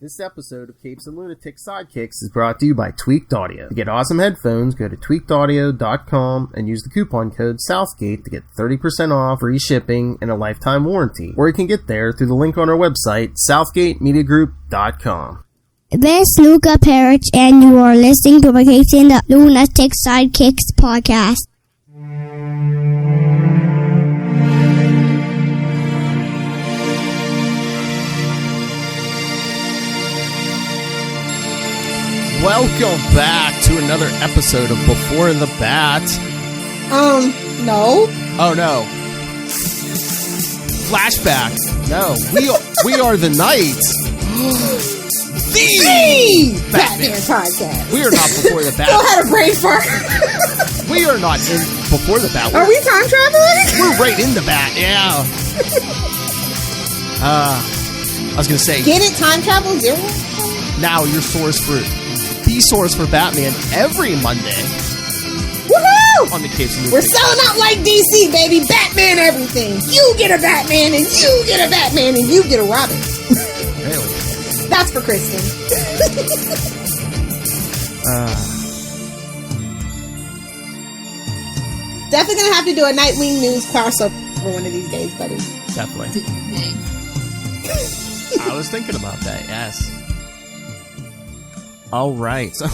This episode of Capes and Lunatic Sidekicks is brought to you by Tweaked Audio. To get awesome headphones, go to tweakedaudio.com and use the coupon code Southgate to get 30% off, free shipping, and a lifetime warranty. Or you can get there through the link on our website, southgatemediagroup.com. This is Luca Perich, and you are listening to my Capes and the Lunatic Sidekicks podcast. Welcome back to another episode of Before the Bat. No. Oh, no. Flashback. No. We are the Night. The Batman podcast. We are not Before the Bat. Still had a brain fart. We are not in Before the Bat. Are we time traveling? We're right in the Bat, yeah. I was going to say. Get it? Time travel zero? Now your source for... The source for Batman every Monday. Woohoo! On the Capes and We're selling out like DC, baby. Batman everything. You get a Batman, and you get a Batman, and you get a Robin. Really? That's for Kristen. Definitely gonna have to do a Nightwing News crossover for one of these days, buddy. Definitely. I was thinking about that, yes. All right. So,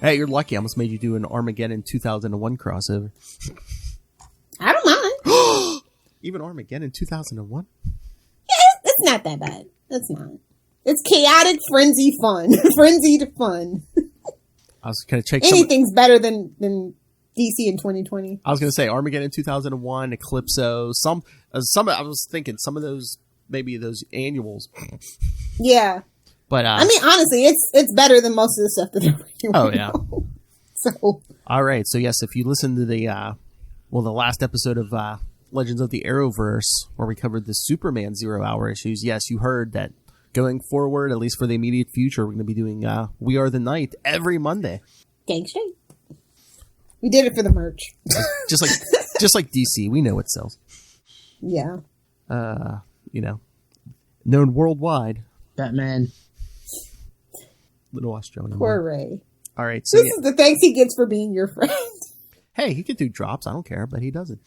hey, you're lucky. I almost made you do an Armageddon 2001 crossover. I don't mind. Even Armageddon 2001? Yeah, it's not that bad. It's not. It's chaotic, frenzy fun. Frenzied fun. I was going to check. Anything's better than DC in 2020. I was going to say Armageddon 2001, Eclipso. Some. I was thinking some of those, maybe those annuals. Yeah. But I mean, honestly, it's better than most of the stuff that they're working on. Oh, yeah. So. All right. So, yes, if you listen to the last episode of Legends of the Arrowverse, where we covered the Superman 0-hour issues, yes, you heard that going forward, at least for the immediate future, we're going to be doing We Are the Night every Monday. Gang straight. We did it for the merch. just like DC. We know it sells. Yeah. Known worldwide. Batman. Little Australian. Poor Ray. All right. So this is the thanks he gets for being your friend. Hey, he could do drops. I don't care, but he doesn't.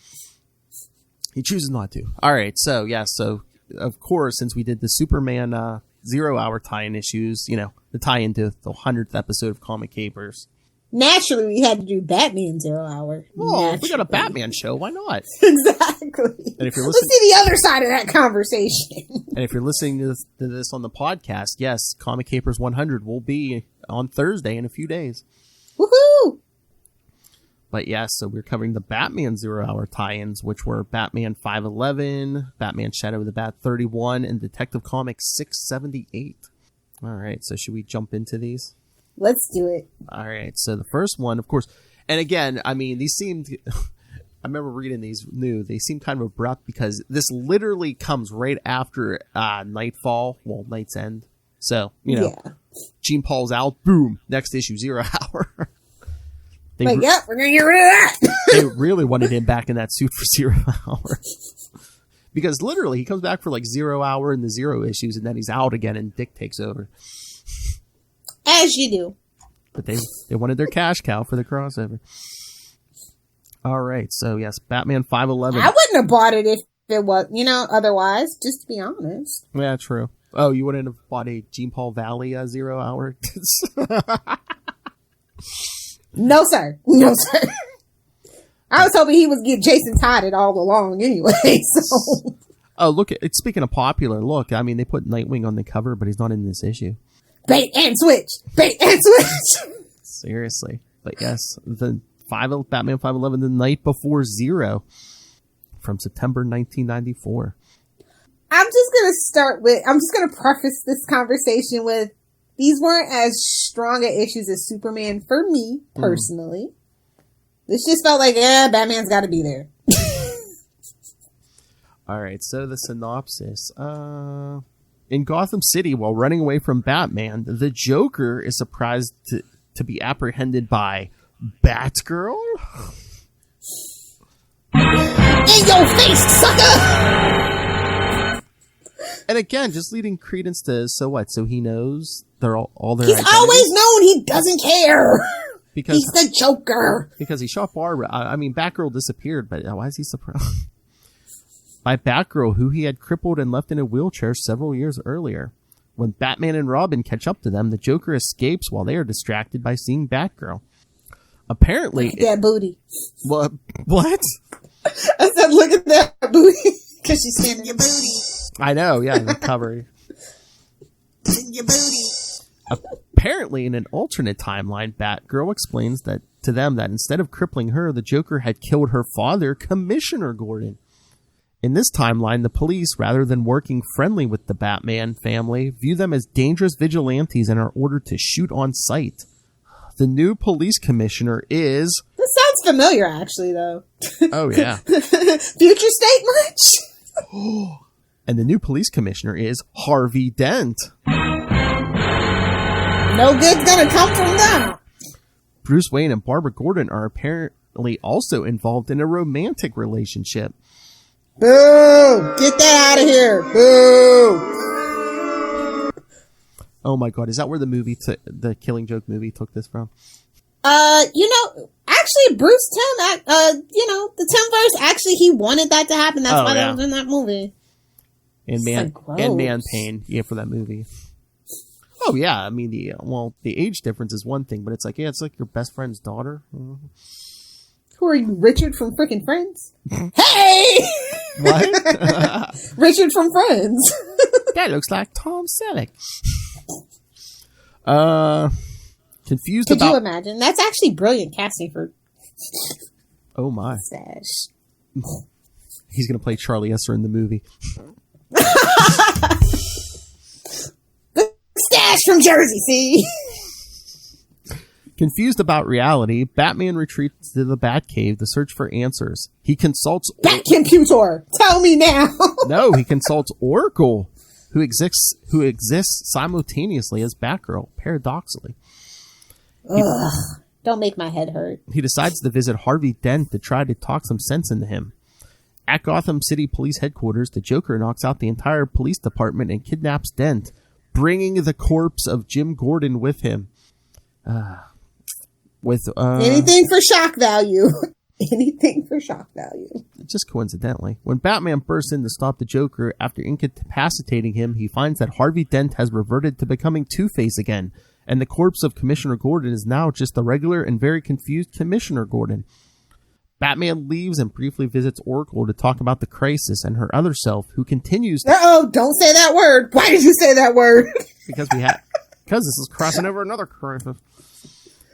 He chooses not to. All right. So, yeah. So, of course, since we did the Superman 0-hour tie-in issues, the tie-in to the 100th episode of Comic Capers. Naturally, we had to do Batman 0-hour. Well, we got a Batman show. Why not? Exactly. And if you're Let's see the other side of that conversation. And if you're listening to this on the podcast, yes, Comic Capers 100 will be on Thursday in a few days. Woohoo! But yes, so we're covering the Batman 0-hour tie-ins, which were Batman 511, Batman Shadow of the Bat 31, and Detective Comics 678. All right, so should we jump into these? Let's do it. All right, so the first one, of course, and again, I mean, these seemed, I remember reading these new, they seem kind of abrupt because this literally comes right after Nightfall, well, Night's End. So, Gene Paul's out, boom, next issue, 0-hour. We're going to get rid of that. They really wanted him back in that suit for 0-hour. Because literally, he comes back for like 0-hour in the 0 issues, and then he's out again, and Dick takes over. As you do. But they wanted their cash cow for the crossover. All right, so yes, Batman 511. I wouldn't have bought it if it was, otherwise, just to be honest. Yeah, true. Oh, you wouldn't have bought a Gene Paul Valley 0-hour? No, sir. No, sir. I was hoping he would get Jason Todd it all along anyway, so. Oh, look, speaking of popular, look, I mean, they put Nightwing on the cover, but he's not in this issue. Bait and switch. Bait and switch. Seriously. But yes, the Batman 511, The Night Before Zero from September 1994. I'm just going to preface this conversation with, these weren't as strong issues as Superman for me, personally. This just felt like, Batman's got to be there. All right, so the synopsis. In Gotham City, while running away from Batman, the Joker is surprised to be apprehended by Batgirl? In your face, sucker! And again, just leading credence to, so what? So he knows they're all their He's identities? always known he doesn't care. Because he's the Joker. Because he shot Barbara. I mean, Batgirl disappeared, but why is he surprised? By Batgirl, who he had crippled and left in a wheelchair several years earlier. When Batman and Robin catch up to them, the Joker escapes while they are distracted by seeing Batgirl. Apparently... Look at that booty. What? I said, look at that booty. Because she's standing your booty. I know, yeah, the cover. Your booty. Apparently, in an alternate timeline, Batgirl explains that to them that instead of crippling her, the Joker had killed her father, Commissioner Gordon. In this timeline, the police, rather than working friendly with the Batman family, view them as dangerous vigilantes and are ordered to shoot on sight. The new police commissioner is... This sounds familiar, actually, though. Oh, yeah. Future State much? And the new police commissioner is Harvey Dent. No good's gonna come from that. Bruce Wayne and Barbara Gordon are apparently also involved in a romantic relationship. Boo! Get that out of here! Boo! Oh my god, is that where the Killing Joke movie took this from? Actually, Bruce Timm, the Timmverse, actually, he wanted that to happen. That's why that was in that movie. And Man Pain, for that movie. Oh yeah, I mean the age difference is one thing, but it's like your best friend's daughter. Who are you, Richard from freaking Friends? Hey! What? Richard from Friends. That looks like Tom Selleck. Confused Could about... you imagine? That's actually brilliant casting for... Oh my. Sash. He's going to play Charlie Esser in the movie. The stash from Jersey, see? Confused about reality, Batman retreats to the Batcave to search for answers. He consults... Batcomputer! Tell me now! No, he consults Oracle, who exists simultaneously as Batgirl, paradoxically. Ugh. Don't make my head hurt. He decides to visit Harvey Dent to try to talk some sense into him. At Gotham City Police Headquarters, the Joker knocks out the entire police department and kidnaps Dent, bringing the corpse of Jim Gordon with him. Anything for shock value. Anything for shock value. Just coincidentally. When Batman bursts in to stop the Joker after incapacitating him, he finds that Harvey Dent has reverted to becoming Two-Face again, and the corpse of Commissioner Gordon is now just the regular and very confused Commissioner Gordon. Batman leaves and briefly visits Oracle to talk about the crisis and her other self, who continues... Don't say that word! Why did you say that word? Because this is crossing over another crisis.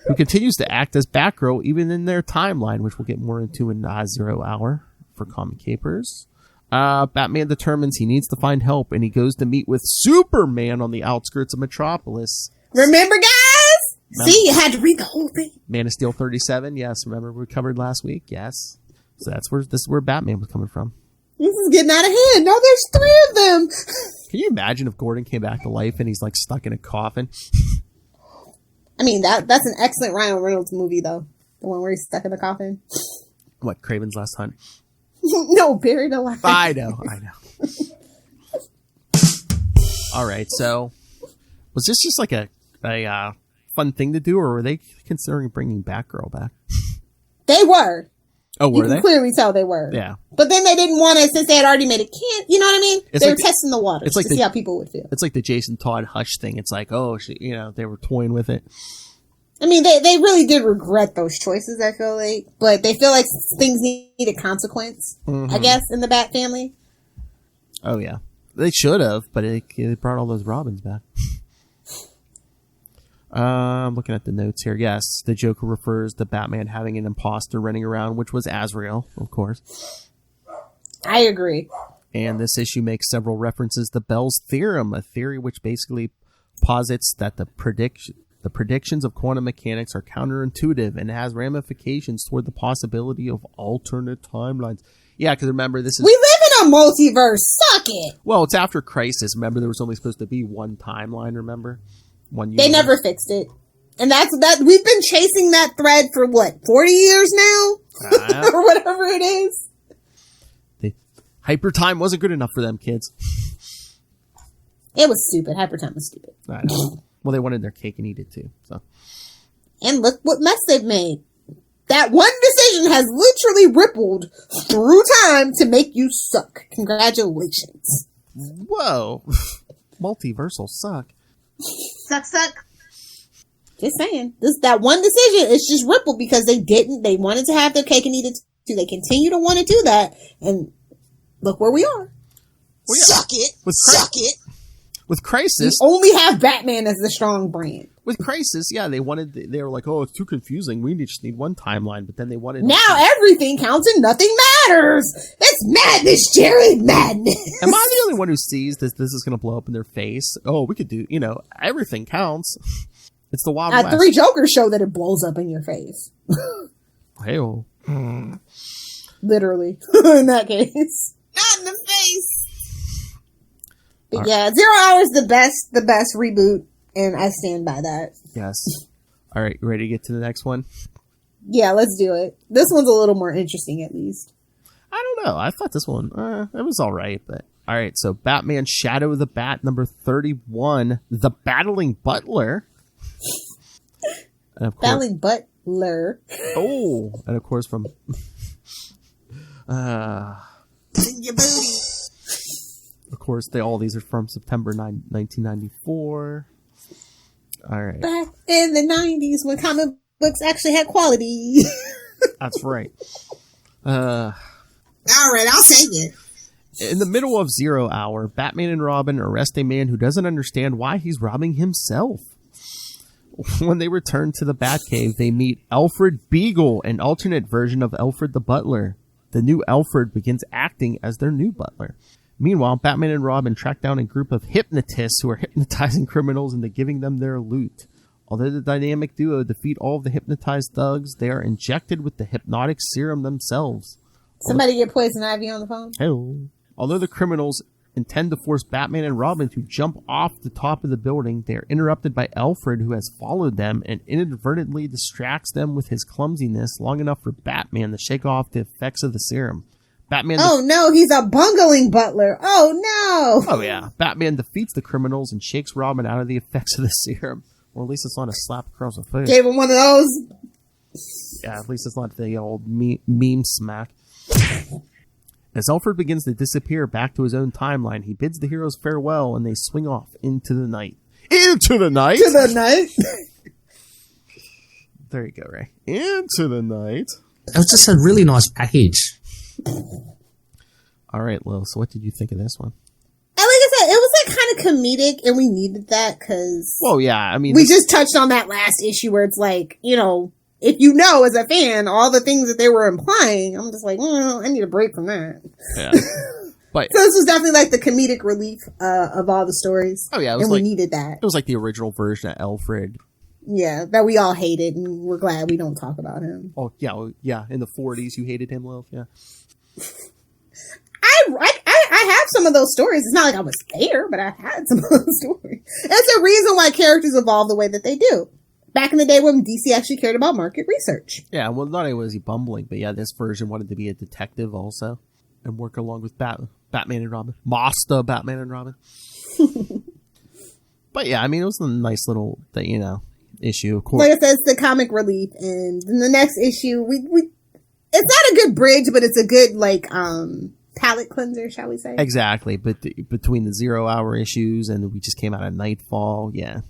Who continues to act as Batgirl even in their timeline, which we'll get more into in 0 Hour for Comic Capers. Batman determines he needs to find help, and he goes to meet with Superman on the outskirts of Metropolis. Remember, guys? See, you had to read the whole thing. Man of Steel 37, yes. Remember we covered last week? Yes. So this is where Batman was coming from. This is getting out of hand. Now there's 3 of them. Can you imagine if Gordon came back to life and he's like stuck in a coffin? I mean, that's an excellent Ryan Reynolds movie, though. The one where he's stuck in the coffin. What, Kraven's Last Hunt? No, Buried Alive. I know. All right, so was this just like a fun thing to do, or were they considering bringing Batgirl back? They were. Oh, were they? You can clearly tell they were. Yeah. But then they didn't want to, since they had already made it you know what I mean? They were testing the waters to see how people would feel. It's like the Jason Todd Hush thing. It's like, they were toying with it. I mean, they really did regret those choices, I feel like. But they feel like things need a consequence, I guess, in the Bat family. Oh, yeah. They should have, but it brought all those Robins back. I'm looking at the notes here. Yes, the Joker refers to Batman having an imposter running around, which was Azrael, of course. I agree. And this issue makes several references to Bell's theorem, a theory which basically posits that the predictions of quantum mechanics are counterintuitive and has ramifications toward the possibility of alternate timelines. Yeah, because remember, this is... We live in a multiverse. Suck it. Well, it's after Crisis. Remember, there was only supposed to be one timeline, remember? One universe. They never fixed it. And that's that. We've been chasing that thread for, 40 years now? Or whatever it is. Hyper time wasn't good enough for them, kids. It was stupid. Hyper Time was stupid. I know. Well, they wanted their cake and eat it too. So. And look what mess they've made. That one decision has literally rippled through time to make you suck. Congratulations. Whoa. Multiversal suck. Suck. Just saying. That one decision is just rippled because they wanted to have their cake and eat it too. They continue to want to do that. And look where we are. Well, yeah. Suck it. Suck it. With Crisis. We only have Batman as the strong brand. With Crisis, yeah, they were like, oh, it's too confusing. We just need one timeline. But then they wanted... Now everything counts and nothing matters. That's madness, Jerry. Madness. Am I the only one who sees this is going to blow up in their face? Oh, we could do, everything counts. It's the Wild West. 3 Jokers show that it blows up in your face. Hey-oh. Literally. In that case. Not in the face. But yeah, 0 Hour is the best reboot, and I stand by that. Yes. All right, ready to get to the next one? Yeah, let's do it. This one's a little more interesting, at least. I don't know. I thought this one, it was all right, but... All right, so Batman Shadow of the Bat, number 31, The Battling Butler. And of course, Battling Butler. Oh, and of course from... Your booty. Of course, all these are from September 1994. All right. Back in the 90s when comic books actually had quality. That's right. All right, I'll take it. In the middle of 0 Hour, Batman and Robin arrest a man who doesn't understand why he's robbing himself. When they return to the Batcave, they meet Alfred Beagle, an alternate version of Alfred the Butler. The new Alfred begins acting as their new butler. Meanwhile, Batman and Robin track down a group of hypnotists who are hypnotizing criminals into giving them their loot. Although the dynamic duo defeat all of the hypnotized thugs, they are injected with the hypnotic serum themselves. Somebody get Poison Ivy on the phone? Hello. Although the criminals intend to force Batman and Robin to jump off the top of the building, they are interrupted by Alfred, who has followed them and inadvertently distracts them with his clumsiness long enough for Batman to shake off the effects of the serum. Batman no, he's a bungling butler. Oh no! Oh yeah. Batman defeats the criminals and shakes Robin out of the effects of the serum. Or at least it's not a slap across the face. Gave him one of those. Yeah, at least it's not the old meme smack. As Alfred begins to disappear back to his own timeline, he bids the heroes farewell and they swing off into the night. Into the night? To the night? There you go, Ray. Into the night. It was just a really nice package. All right, Lil, so what did you think of this one? And like I said, it was like kind of comedic, and we needed that because... Well, yeah, I mean... We just touched on that last issue where it's like, if you know as a fan, all the things that they were implying, I'm just like, I need a break from that. Yeah. But, so this was definitely like the comedic relief of all the stories. Oh, yeah. And we needed that. It was like the original version of Alfred. Yeah, that we all hated, and we're glad we don't talk about him. Oh, yeah. In the 40s, you hated him, Lil? Yeah. I have some of those stories. It's not like I was there, but I had some of those stories. That's a reason why characters evolve the way that they do. Back in the day when DC actually cared about market research. Yeah, well, not only was he bumbling, but yeah, this version wanted to be a detective also and work along with Batman and Robin. Master Batman and Robin. But yeah, I mean, it was a nice little, issue. Of course. Like I said, it's the comic relief, and in the next issue, we it's not a good bridge, but it's a good palate cleanser, shall we say? Exactly, but between the 0 Hour issues and we just came out of Nightfall, yeah.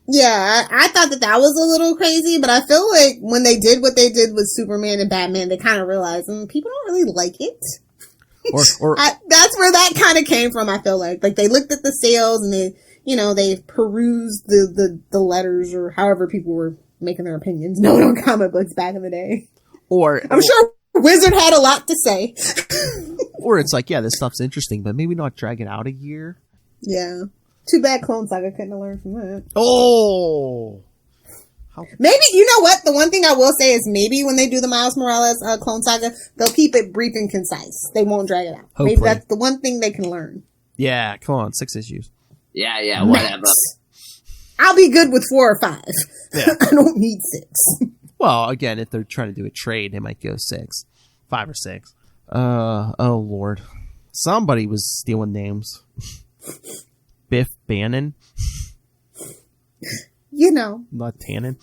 Yeah, I thought that was a little crazy, but I feel like when they did what they did with Superman and Batman, they kind of realized people don't really like it. Or that's where that kind of came from. I feel like they looked at the sales and they perused the letters or however people were making their opinions known on comic books back in the day. I'm sure Wizard had a lot to say. Or it's like, yeah, this stuff's interesting, but maybe not drag it out a year. Yeah. Too bad Clone Saga couldn't have learned from that. Oh! Maybe, you know what? The one thing I will say is maybe when they do the Miles Morales Clone Saga, they'll keep it brief and concise. They won't drag it out. Hopefully. Maybe that's the one thing they can learn. Yeah, come on, 6 issues. Yeah, whatever. I'll be good with 4 or 5. Yeah. I don't need 6. Well, again, if they're trying to do a trade, they might go 6. 5 or 6. Oh, Lord. Somebody was stealing names. Biff Bannon, You know, not Tannen.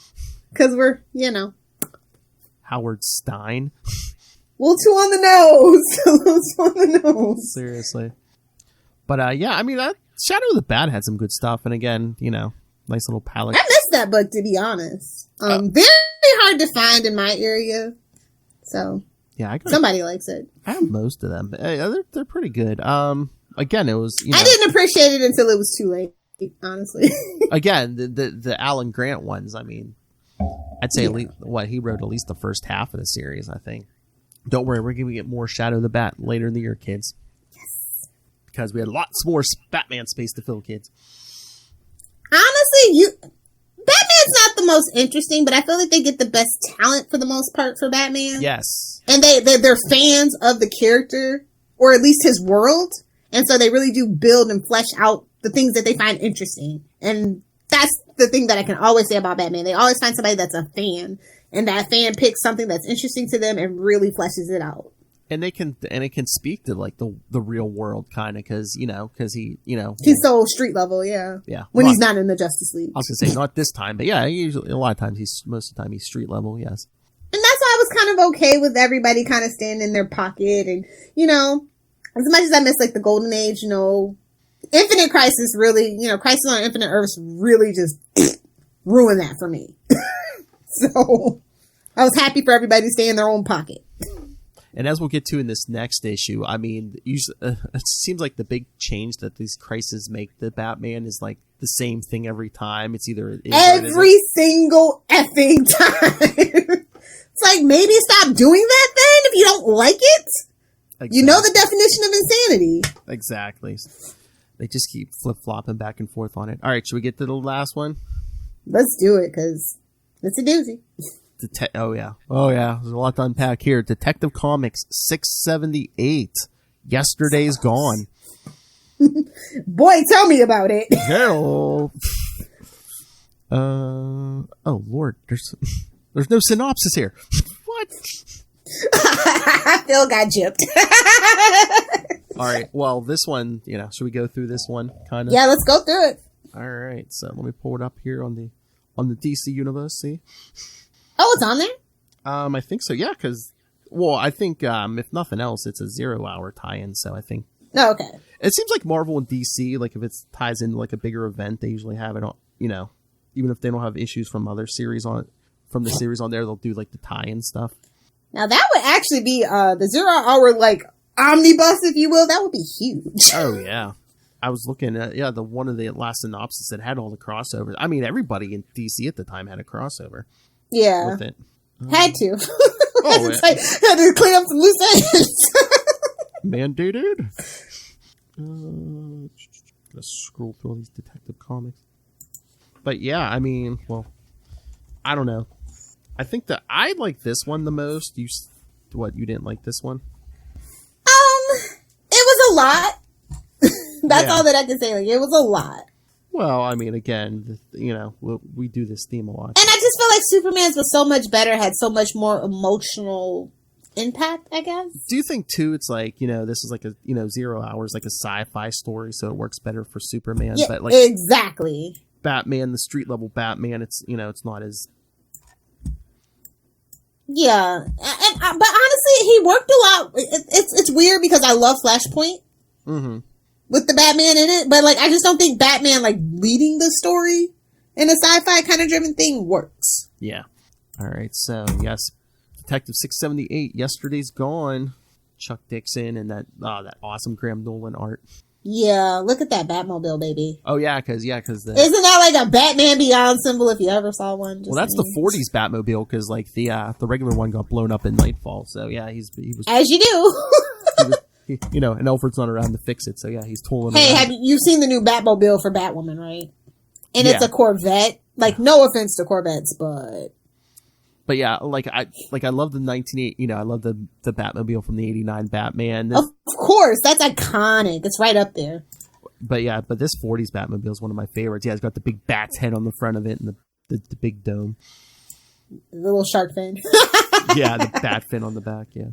because we're, you know, Howard Stein. a little too on the nose. A little too on the nose. Seriously. But yeah, I mean, Shadow of the Bat had some good stuff, and again, you know, nice little palette. I missed that book, to be honest. Very hard to find in my area. So, Yeah, somebody likes it. I have most of them. They're pretty good. Again, it was. You know, I didn't appreciate it until it was too late, honestly. again, the Alan Grant ones. I mean, I'd say at least he wrote at least the first half of the series. I think. Don't worry, we're going to get more Shadow of the Bat later in the year, kids. Yes, because we had lots more Batman space to fill, kids. Honestly, Batman's not the most interesting, but I feel like they get the best talent for the most part for Batman. Yes, and they're fans of the character, or at least his world, and so they really do build and flesh out the things that they find interesting. And that's the thing that I can always say about Batman. They always find somebody that's a fan, and that fan picks something that's interesting to them and really fleshes it out. And it can speak to like the real world kind of because he He's so street level, yeah. When he's not in the Justice League. I was gonna say not this time, but yeah, usually a lot of times most of the time he's street level, yes. And that's why I was kind of okay with everybody kind of staying in their pocket, and as much as I miss like the Golden Age, Infinite Crisis really, Crisis on Infinite Earths really just ruined that for me. So I was happy for everybody to stay in their own pocket. And as we'll get to in this next issue, I mean, usually, it seems like the big change that these crises make the Batman is like the same thing every time. It's either every single effing time. It's like, maybe stop doing that then if you don't like it. Exactly. You know the definition of insanity. Exactly. They just keep flip-flopping back and forth on it. All right, should we get to the last one? Let's do it, because it's a doozy. Oh yeah. There's a lot to unpack here. Detective Comics 678. Yesterday's Gone. Boy, tell me about it. Hello. Oh Lord, there's no synopsis here. What? Phil got gypped. All right. Well, this one, should we go through this one kind of? Yeah, let's go through it. All right. So let me pull it up here on the DC universe. See? Oh, it's on there? I think so. Yeah, because I think if nothing else, it's a 0-hour tie-in. So I think. Oh, okay. It seems like Marvel and DC, like if it ties into like a bigger event, they usually have it on. Even if they don't have issues from other series from the series on there, they'll do like the tie-in stuff. Now that would actually be the 0-hour like omnibus, if you will. That would be huge. Oh yeah. I was looking at the one of the last synopsis that had all the crossovers. I mean, everybody in DC at the time had a crossover. Yeah. With it. Had to. Had to clean up some loose ends. Mandated. Gotta scroll through all these Detective Comics. But yeah, I mean, I don't know. I think that I like this one the most. You didn't like this one? It was a lot. That's all that I can say. Like, it was a lot. Well, I mean, again, we do this theme a lot. And I just feel like Superman's was so much better, had so much more emotional impact, I guess. Do you think, too, it's like, this is like a, 0 hours, like a sci-fi story, so it works better for Superman? Yeah, but like exactly. Batman, the street-level Batman, it's, it's not as... Yeah. But honestly, he worked a lot. It's weird because I love Flashpoint. Mm-hmm. With the Batman in it, but like I just don't think Batman like leading the story in a sci-fi kind of driven thing works. Yeah. All right. So yes, Detective 678. Yesterday's Gone. Chuck Dixon and that awesome Graham Nolan art. Yeah, look at that Batmobile, baby. Oh yeah, because isn't that like a Batman Beyond symbol if you ever saw one? Well, that's the '40s Batmobile because like the regular one got blown up in Nightfall. So yeah, he was as you do. And Alfred's not around to fix it, so yeah, he's tooling. Hey, around. you've seen the new Batmobile for Batwoman, right? And it's a Corvette. Like, no offense to Corvettes, but yeah, I love the 1980. I love the Batmobile from the '89 Batman. Of course, that's iconic. It's right up there. But this '40s Batmobile is one of my favorites. Yeah, it's got the big bat's head on the front of it and the big dome, the little shark fin. Yeah, the bat fin on the back. Yeah.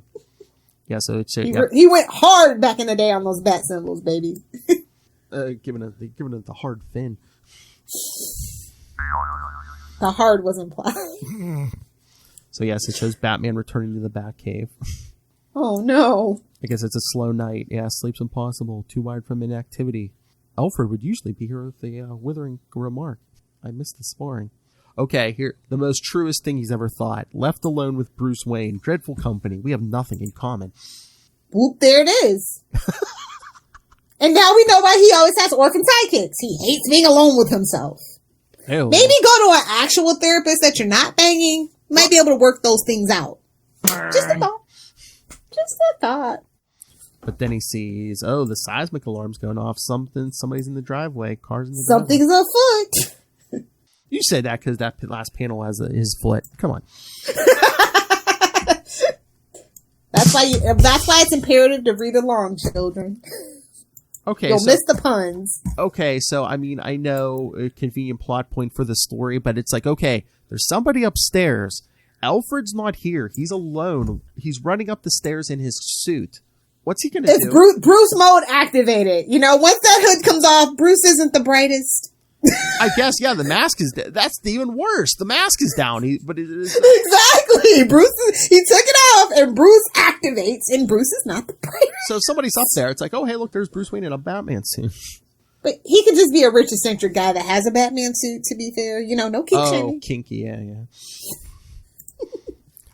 Yeah, so it's he went hard back in the day on those bat symbols, baby. Giving it the hard fin. The hard was implied. So yes, it shows Batman returning to the Batcave. Oh no. I guess it's a slow night. Yeah, sleep's impossible. Too wide from inactivity. Alfred would usually be here with a withering remark. I missed the sparring. Okay, here, the most truest thing he's ever thought. Left alone with Bruce Wayne. Dreadful company. We have nothing in common. Whoop, there it is. And now we know why he always has orphan sidekicks. He hates being alone with himself. Ew. Maybe go to an actual therapist that you're not banging. Might be able to work those things out. Just a thought. Just a thought. But then he sees, the seismic alarm's going off. Somebody's in the driveway. Cars in the driveway. Something's afoot. You said that because that last panel has his foot. Come on. That's why it's imperative to read along, children. Okay, You'll miss the puns. Okay, so I mean, I know a convenient plot point for the story, but it's like, okay, there's somebody upstairs. Alfred's not here. He's alone. He's running up the stairs in his suit. What's he gonna do? It's Bruce mode activated. You know, once that hood comes off, Bruce isn't the brightest. I guess, yeah, the mask is that's even worse. The mask is down. Exactly. He took it off, and Bruce activates, and Bruce is not the brightest. So somebody's up there. It's like, oh, hey, look, there's Bruce Wayne in a Batman suit. But he could just be a rich, eccentric guy that has a Batman suit, to be fair. You know, no kink shaming. Kinky, yeah.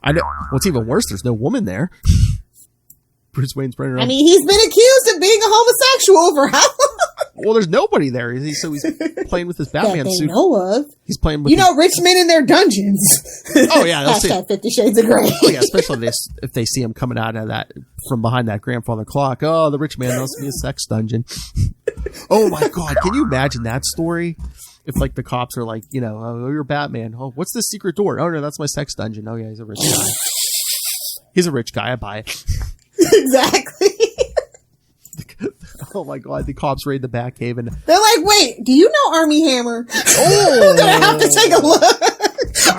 I know. What's even worse, there's no woman there. Bruce Wayne's running around. I mean, he's been accused of being a homosexual for how long? Well, there's nobody there. So he's playing with his Batman that they suit. know of. He's playing with rich men in their dungeons. Oh, yeah. They'll see. 50 Shades of Grey. Oh, yeah, especially if they see him coming out of that, from behind that grandfather clock. Oh, the rich man must be a sex dungeon. Oh, my God. Can you imagine that story? If, like, the cops are like, you know, oh, you're Batman. Oh, what's the secret door? Oh, no, that's my sex dungeon. Oh, yeah, he's a rich guy. He's a rich guy. I buy it. Exactly. Oh, my God. The cops raid the Batcave and they're like, wait, do you know Army Hammer? Oh! Gonna have to take a look.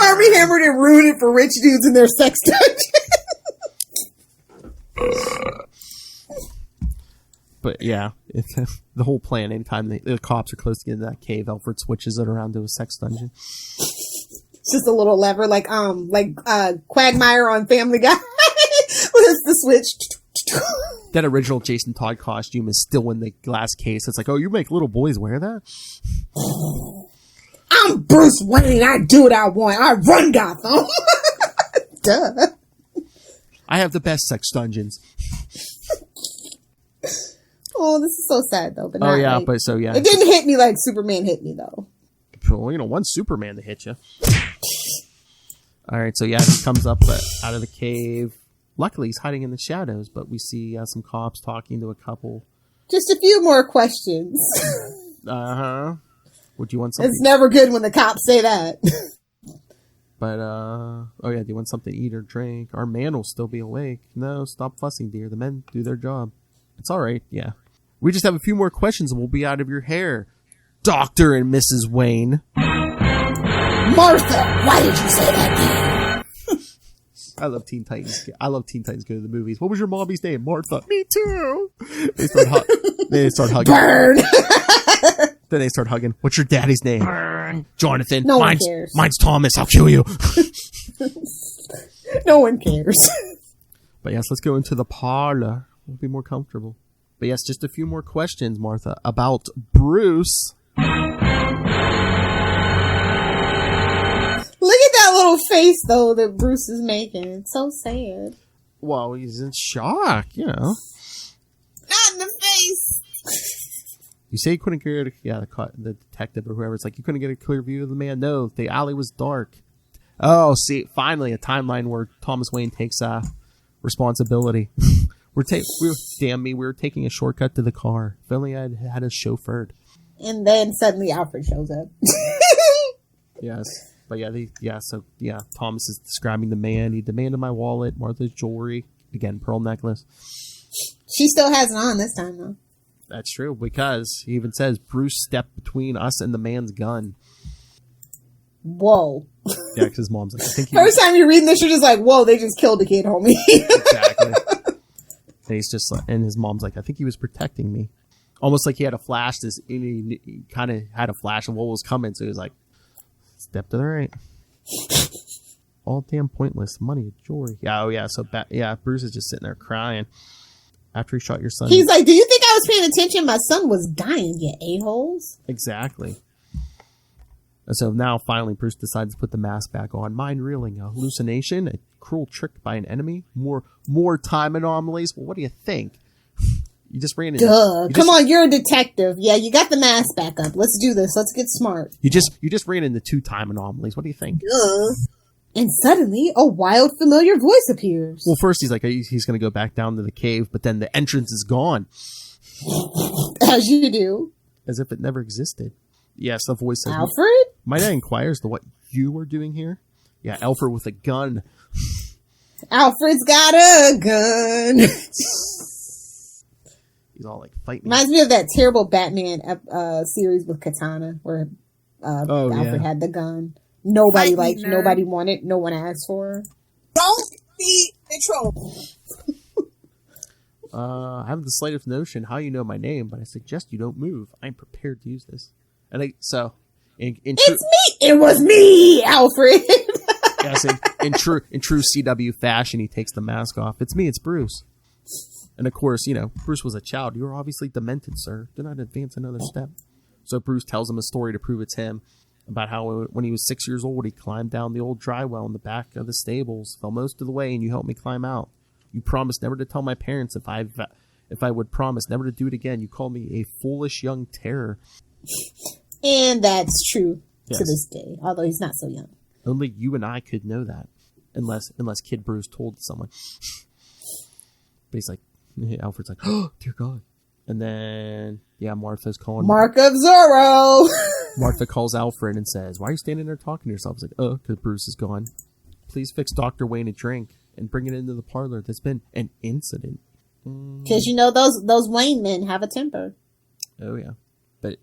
Army Hammer didn't ruin it for rich dudes in their sex dungeon. But yeah, the whole plan, anytime the cops are close to getting to that cave, Alfred switches it around to a sex dungeon. It's just a little lever, like Quagmire on Family Guy. With the switch. That original Jason Todd costume is still in the glass case. It's like, oh, you make little boys wear that? I'm Bruce Wayne. I do what I want. I run Gotham. Duh. I have the best sex dungeons. Oh, this is so sad, though. But Oh, yeah, but so, yeah. It didn't hit me like Superman hit me, though. Well, you know, one Superman to hit you. All right, so yeah, he comes up out of the cave. Luckily, he's hiding in the shadows, but we see some cops talking to a couple. Just a few more questions. Uh-huh. Would you want something? It's never good when the cops say that. But, oh yeah, do you want something to eat or drink? Our man will still be awake. No, stop fussing, dear. The men do their job. It's all right, yeah. We just have a few more questions and we'll be out of your hair. Dr. and Mrs. Wayne. Martha, why did you say that name? I love Teen Titans. I love Teen Titans go to the movies. What was your mommy's name? Martha. Me too. They start hugging. Burn. Then they start hugging. What's your daddy's name? Burn. Jonathan. No one cares. Mine's Thomas. I'll kill you. No one cares. But yes, let's go into the parlor. We'll be more comfortable. But yes, just a few more questions, Martha, about Bruce. Look at that little face, though, that Bruce is making. It's so sad. Well, he's in shock, you know. Not in the face. You say you couldn't get the detective or whoever. It's like you couldn't get a clear view of the man. No, the alley was dark. Oh, see, finally a timeline where Thomas Wayne takes responsibility. we were taking a shortcut to the car. If only I had a chauffeured. And then suddenly Alfred shows up. Yes. But yeah, Thomas is describing the man. He demanded my wallet, Martha's jewelry, again, pearl necklace. She still has it on this time, though. That's true, because he even says, Bruce stepped between us and the man's gun. Whoa. Yeah, because his mom's like, I think First time you're reading this, you're just like, whoa, they just killed a kid, homie. Exactly. And he's just like, and his mom's like, I think he was protecting me. Almost like he had a flash. He kind of had a flash of what was coming. So he was like, step to the right. All damn pointless. Money, jewelry. Yeah, oh yeah. So Bruce is just sitting there crying after he shot your son. He's like, do you think I was paying attention? My son was dying, you a-holes. Exactly. And so now finally Bruce decides to put the mask back on. Mind reeling, a hallucination, a cruel trick by an enemy, more time anomalies. Well, what do you think? You just ran into... Come on, you're a detective. Yeah, you got the mask back up. Let's do this. Let's get smart. You just ran into 2 time anomalies. What do you think? And suddenly, a wild, familiar voice appears. Well, first he's like, he's going to go back down to the cave, but then the entrance is gone. As you do. As if it never existed. Yes, the voice says, Alfred? Might I inquire as to what you were doing here? Yeah, Alfred with a gun. Alfred's got a gun. He's all like, fight me. Reminds me of that terrible Batman series with Katana, where Alfred had the gun. Nobody liked, nobody wanted, no one asked for. Don't be in trouble. I haven't the slightest notion how you know my name, but I suggest you don't move. I'm prepared to use this. And it's me. It was me, Alfred. Yes, in true CW fashion, he takes the mask off. It's me. It's Bruce. And of course, Bruce was a child. You are obviously demented, sir. Do not advance another step. So Bruce tells him a story to prove it's him. About how when he was 6 years old, he climbed down the old dry well in the back of the stables, fell most of the way, and you helped me climb out. You promised never to tell my parents if I would promise never to do it again. You called me a foolish young terror. And that's true to this day, although he's not so young. Only you and I could know that, unless Kid Bruce told someone. But he's like, Alfred's like, oh, dear God. And then, Martha's calling. Mark of Zorro. Martha calls Alfred and says, why are you standing there talking to yourself? He's like, because Bruce is gone. Please fix Dr. Wayne a drink and bring it into the parlor. There's been an incident. Because those Wayne men have a temper. Oh, yeah. But,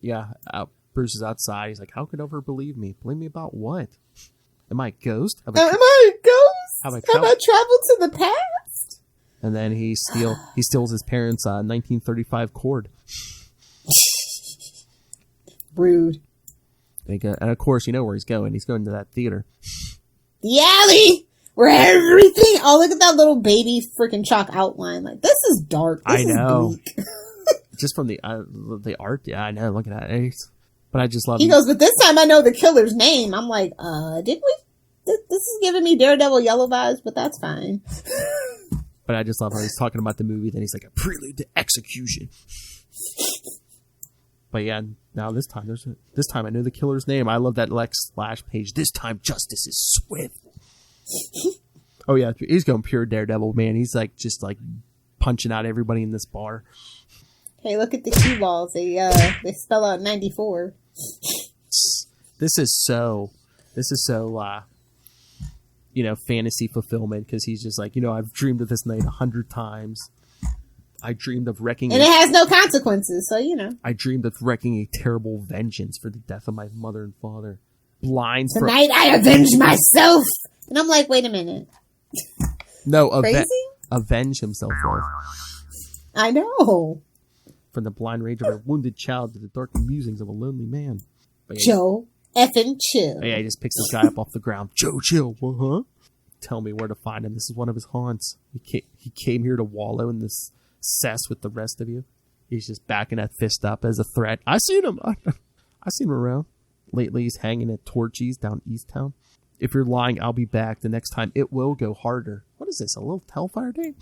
Bruce is outside. He's like, how could Alfred believe me? Believe me about what? Am I a ghost? Am I a ghost? Have I traveled to the past? And then he steals his parents' 1935 cord. Rude. And of course, you know where he's going. He's going to that theater. The alley where everything... Oh, look at that little baby freaking chalk outline. Like, this is dark. This is bleak. Just from the art. Yeah, I know. Look at that. But I just love He goes, but this time I know the killer's name. I'm like, did we? This is giving me Daredevil Yellow vibes, but that's fine. But I just love how he's talking about the movie. Then he's like, a prelude to execution. But yeah, now this time I know the killer's name. I love that Lex splash page. This time justice is swift. Oh yeah, he's going pure Daredevil, man. He's like just like punching out everybody in this bar. Hey, look at the cue balls. They spell out 94. This is so fantasy fulfillment, because he's just like, I've dreamed of this night 100 times. I dreamed of wrecking... And it has no consequences, so I dreamed of wrecking a terrible vengeance for the death of my mother and father. Tonight I avenge myself! And I'm like, wait a minute. No, crazy? Avenge himself, though. I know. From the blind rage of a wounded child to the dark musings of a lonely man. Joe effing Chill. Yeah, he just picks this guy up off the ground. Joe Chill, huh? Tell me where to find him. This is one of his haunts. He came here to wallow in this cess with the rest of you. He's just backing that fist up as a threat. I seen him. I seen him around. Lately, he's hanging at Torchies down East Town. If you're lying, I'll be back. The next time, it will go harder. What is this, a little Hellfire Day?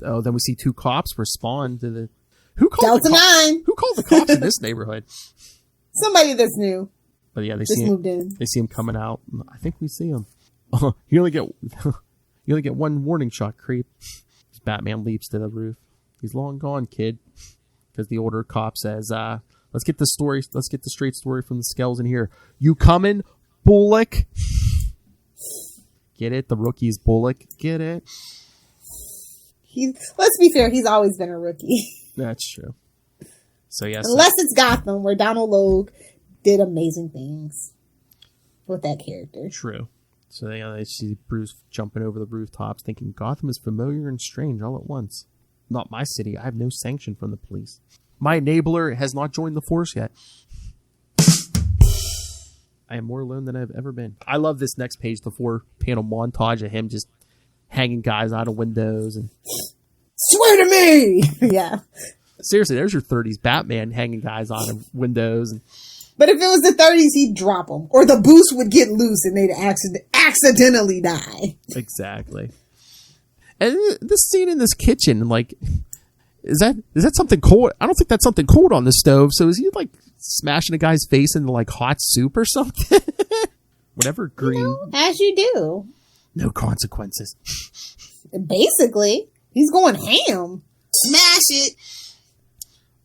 Oh, then we see 2 cops respond to the... Who called Delta 9? Who called the cops in this neighborhood? Somebody that's new. But yeah, they moved in. They see him coming out. I think we see him. You only get one warning shot, creep. Batman leaps to the roof. He's long gone, kid. Because the older cop says, let's get the straight story from the Skells in here. You coming, Bullock? Get it? The rookie's Bullock. Get it? Let's be fair, he's always been a rookie. That's true. So yes. Unless it's Gotham, where Donald Logue did amazing things with that character. True. So they see Bruce jumping over the rooftops, thinking Gotham is familiar and strange all at once. Not my city. I have no sanction from the police. My enabler has not joined the force yet. I am more alone than I've ever been. I love this next page, the 4-panel montage of him just hanging guys out of windows and swear to me. Yeah. Seriously, there's your 30s Batman hanging guys out of windows. But if it was the 30s, he'd drop them, or the boost would get loose and they'd accidentally die. Exactly. And this scene in this kitchen, like, is that something cold? I don't think that's something cold on the stove. So is he like smashing a guy's face into like hot soup or something? Whatever, green. As you do. No consequences. Basically, he's going ham. Smash it.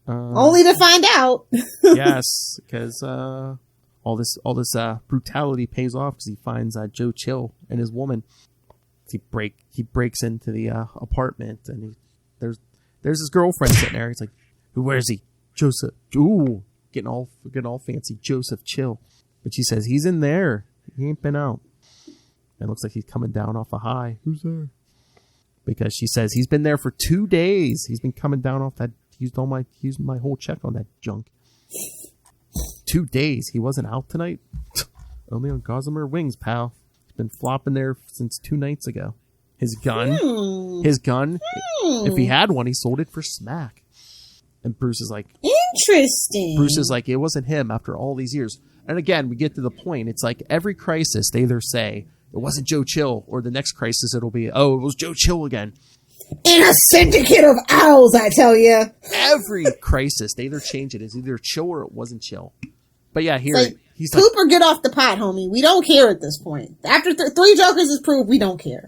Only to find out. Yes, because all this brutality pays off because he finds Joe Chill and his woman. He breaks into the apartment and there's his girlfriend sitting there. He's like, where is he? Joseph. Ooh, getting all fancy. Joseph Chill. But she says he's in there. He ain't been out. It looks like he's coming down off a high. Who's there? Because she says he's been there for 2 days. He's been coming down off that. Used my whole check on that junk. 2 days. He wasn't out tonight. Only on gossamer wings, pal. He's been flopping there since 2 nights ago. His gun. If he had one, he sold it for smack. And Bruce is like, interesting. Bruce is like, it wasn't him after all these years. And again, we get to the point. It's like every crisis, they either say it wasn't Joe Chill, or the next crisis it'll be, oh, it was Joe Chill again. In a syndicate of owls, I tell you. Every crisis, they either change it. It's either Chill or it wasn't Chill. But yeah, here like, he's poop like, or get off the pot, homie. We don't care at this point. After 3 Jokers is proved, we don't care.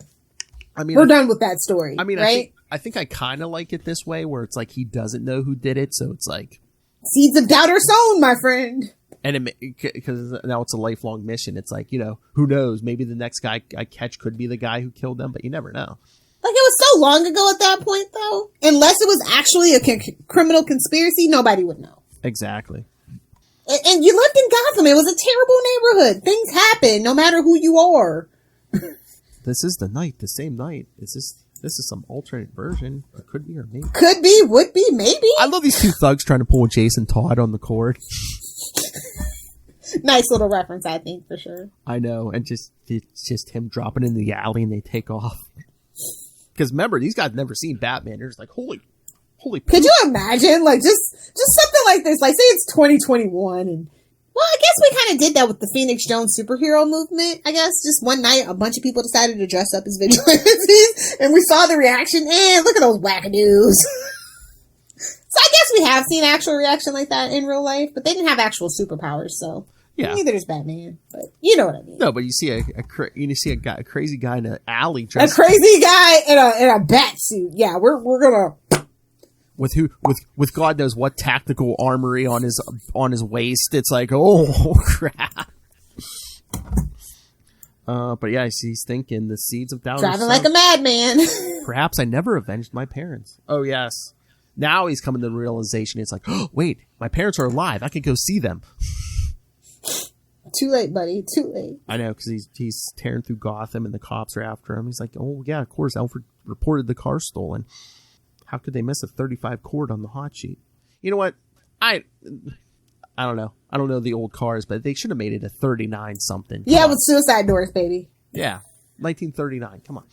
I mean, we're done with that story. I mean, right? I think I kind of like it this way, where it's like he doesn't know who did it, so it's like seeds of doubt are sown, my friend. And because now it's a lifelong mission. It's like, who knows? Maybe the next guy I catch could be the guy who killed them, but you never know. Like, it was so long ago at that point, though. Unless it was actually a criminal conspiracy, nobody would know. Exactly. And you lived in Gotham. It was a terrible neighborhood. Things happen, no matter who you are. This is the night, the same night. This is some alternate version. It could be or maybe. Could be, would be, maybe. I love these 2 thugs trying to pull Jason Todd on the cord. Nice little reference, I think, for sure. I know, and it's just him dropping in the alley and they take off. Because remember, these guys never seen Batman. They're just like, holy. Could you imagine, like, just something like this? Like, say it's 2021, and well, I guess we kind of did that with the Phoenix Jones superhero movement. I guess just one night, a bunch of people decided to dress up as vigilantes, and we saw the reaction. And look at those wackadoos. So I guess we have seen actual reaction like that in real life, but they didn't have actual superpowers, so. Yeah. Neither does Batman, but you know what I mean. No, but you see a crazy guy in an alley dressed. A crazy guy in a bat suit. Yeah, we're gonna. With God knows what tactical armory on his waist. It's like, oh crap. But yeah, he's thinking the seeds of doubt. Driving like a madman. Perhaps I never avenged my parents. Oh yes. Now he's coming to the realization. It's like, oh wait, my parents are alive. I could go see them. Too late, buddy. Too late. I know, because he's tearing through Gotham and the cops are after him. He's like, oh yeah, of course, Alfred reported the car stolen. How could they miss a 35 cord on the hot sheet? You know what? I don't know. I don't know the old cars, but they should have made it a 39 something. Yeah, with suicide doors, baby. Yeah, 1939. Come on.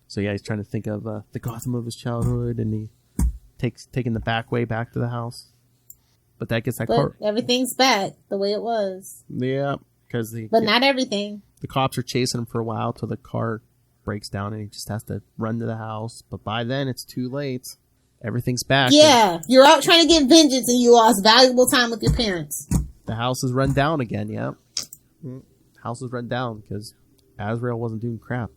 So yeah, he's trying to think of the Gotham of his childhood, and he taking the back way back to the house. But that gets that car. Everything's back the way it was. Yeah, because not everything. The cops are chasing him for a while till the car breaks down, and he just has to run to the house. But by then, it's too late. Everything's back. Yeah, you're out trying to get vengeance, and you lost valuable time with your parents. The house is run down again. Yep, house is run down because Azrael wasn't doing crap.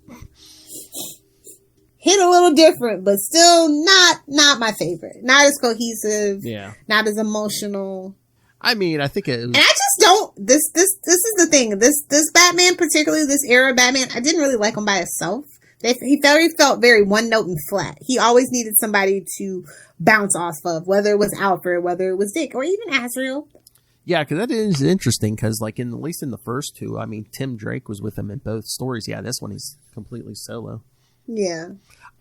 Hit a little different, but still not my favorite. Not as cohesive. Yeah. Not as emotional. I mean, I think it was... And I just don't... This is the thing. This Batman, particularly this era Batman, I didn't really like him by himself. He felt very one note and flat. He always needed somebody to bounce off of, whether it was Alfred, whether it was Dick, or even Azrael. Yeah, because that is interesting. Because like at least in the first two, I mean, Tim Drake was with him in both stories. Yeah, this one he's completely solo. Yeah.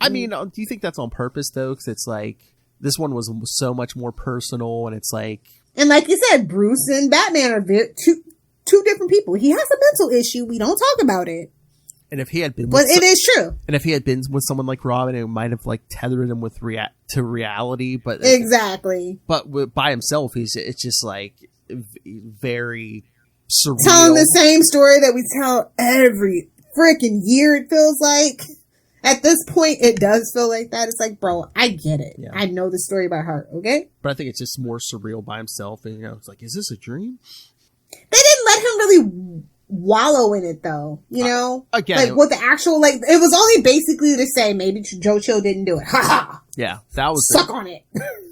I mean, do you think that's on purpose though? Because it's like this one was so much more personal, and it's like, and like you said, Bruce and Batman are two different people. He has a mental issue. We don't talk about it. And if he had been, but it is true. And if he had been with someone like Robin, it might have like tethered him with to reality. But exactly. But by himself, it's just like very surreal. Telling the same story that we tell every freaking year. It feels like at this point, it does feel like that. It's like, bro, I get it. Yeah. I know the story by heart. Okay. But I think it's just more surreal by himself, and it's like, is this a dream? They didn't let him really wallow in it though, again, like what the actual, like, it was only basically to say maybe Joe Chill didn't do it. Ha ha. Yeah, that was suck on it.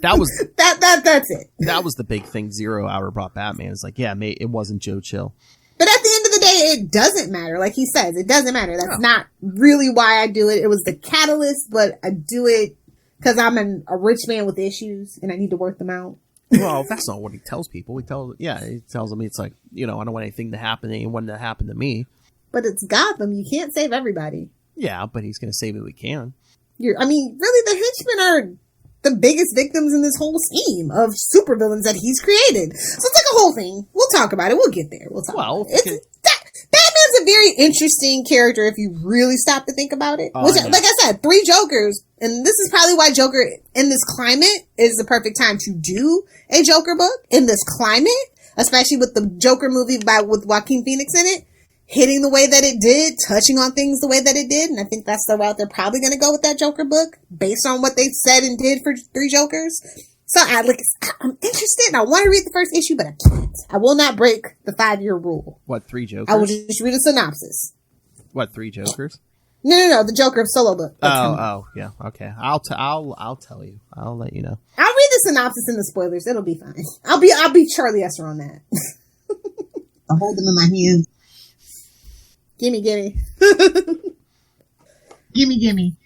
That was that's it. That was the big thing. 0 Hour brought Batman. It's like, yeah, it wasn't Joe Chill. But at the end of the day, it doesn't matter. Like he says, it doesn't matter. That's not really why I do it. It was the catalyst, but I do it because I'm a rich man with issues and I need to work them out. Well, that's not what he tells people. He tells them it's like, I don't want anything to happen to anyone that happened to me. But it's Gotham. You can't save everybody. Yeah, but he's going to save who he can. Really, the henchmen are the biggest victims in this whole scheme of supervillains that he's created. So it's like a whole thing. We'll talk about it. We'll get there. We'll talk about it. Batman's a very interesting character if you really stop to think about it. Like I said, 3 Jokers. And this is probably why Joker in this climate is the perfect time to do a Joker book in this climate, especially with the Joker movie with Joaquin Phoenix in it, hitting the way that it did, touching on things the way that it did. And I think that's the route they're probably going to go with that Joker book based on what they said and did for 3 Jokers. So I'm interested and I want to read the first issue, but I can't. I will not break the 5-year rule. What, 3 Jokers? I will just read a synopsis. What, 3 Jokers? No, the Joker solo book. Yeah, okay. I'll tell you. I'll let you know. I'll read the synopsis and the spoilers. It'll be fine. I'll be Charlie Esser on that. I'll hold them in my hand. Gimme. gimme.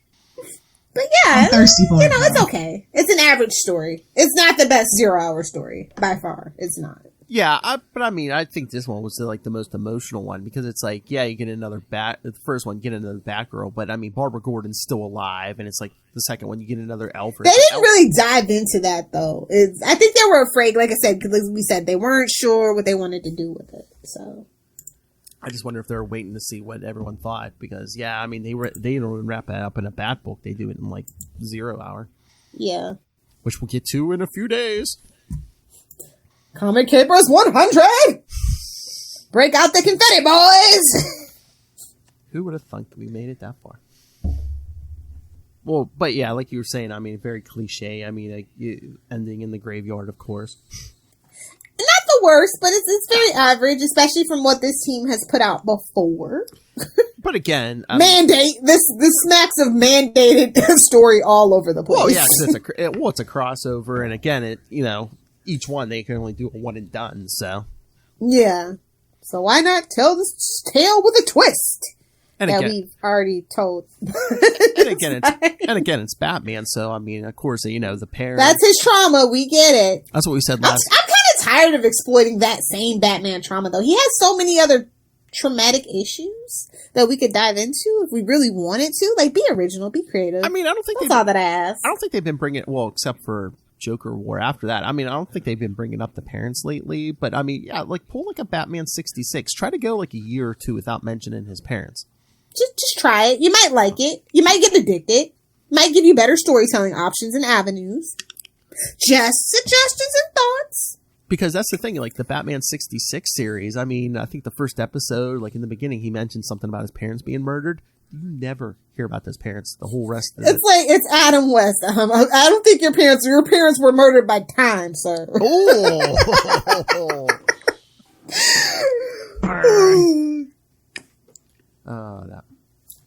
But yeah, I'm thirsty for it. It's okay. It's an average story. It's not the best 0 Hour story by far. It's not. Yeah, I think this one was the most emotional one because it's like, yeah, you get another the first one, get another Batgirl, but Barbara Gordon's still alive, and it's like the second one, you get another Alfred. They didn't really dive into that though. I think they were afraid, like I said, because we said they weren't sure what they wanted to do with it. So I just wonder if they were waiting to see what everyone thought because, yeah, they don't wrap that up in a Bat book. They do it in like 0 Hour. Yeah, which we'll get to in a few days. Comic Capers 100! Break out the confetti, boys! Who would have thunk that we made it that far? Well, but yeah, like you were saying, very cliche. Ending in the graveyard, of course. Not the worst, but it's very average, especially from what this team has put out before. But again, mandate this smacks of mandated story all over the place. Well, yeah, because it's a crossover, and again, each one they can only do a one and done. So yeah, so why not tell this tale with a twist we've already told? and again, it's Batman. So of course, the parents. That's his trauma. We get it. That's what we said last. I'm kind of tired of exploiting that same Batman trauma, though. He has so many other traumatic issues that we could dive into if we really wanted to. Like, be original, be creative. I don't think that's all that I ask. I don't think they've been bringing except for Joker War after that. I don't think they've been bringing up the parents lately, but pull like a Batman 66. Try to go like a year or two without mentioning his parents. Just try it. You might like it. You might get addicted. Might give you better storytelling options and avenues. Just suggestions and thoughts. Because that's the thing, like the Batman 66 series, I think the first episode, like in the beginning, he mentioned something about his parents being murdered. You never hear about those parents the whole rest of it. It's Adam West. I don't think your parents were murdered by time, sir. Oh.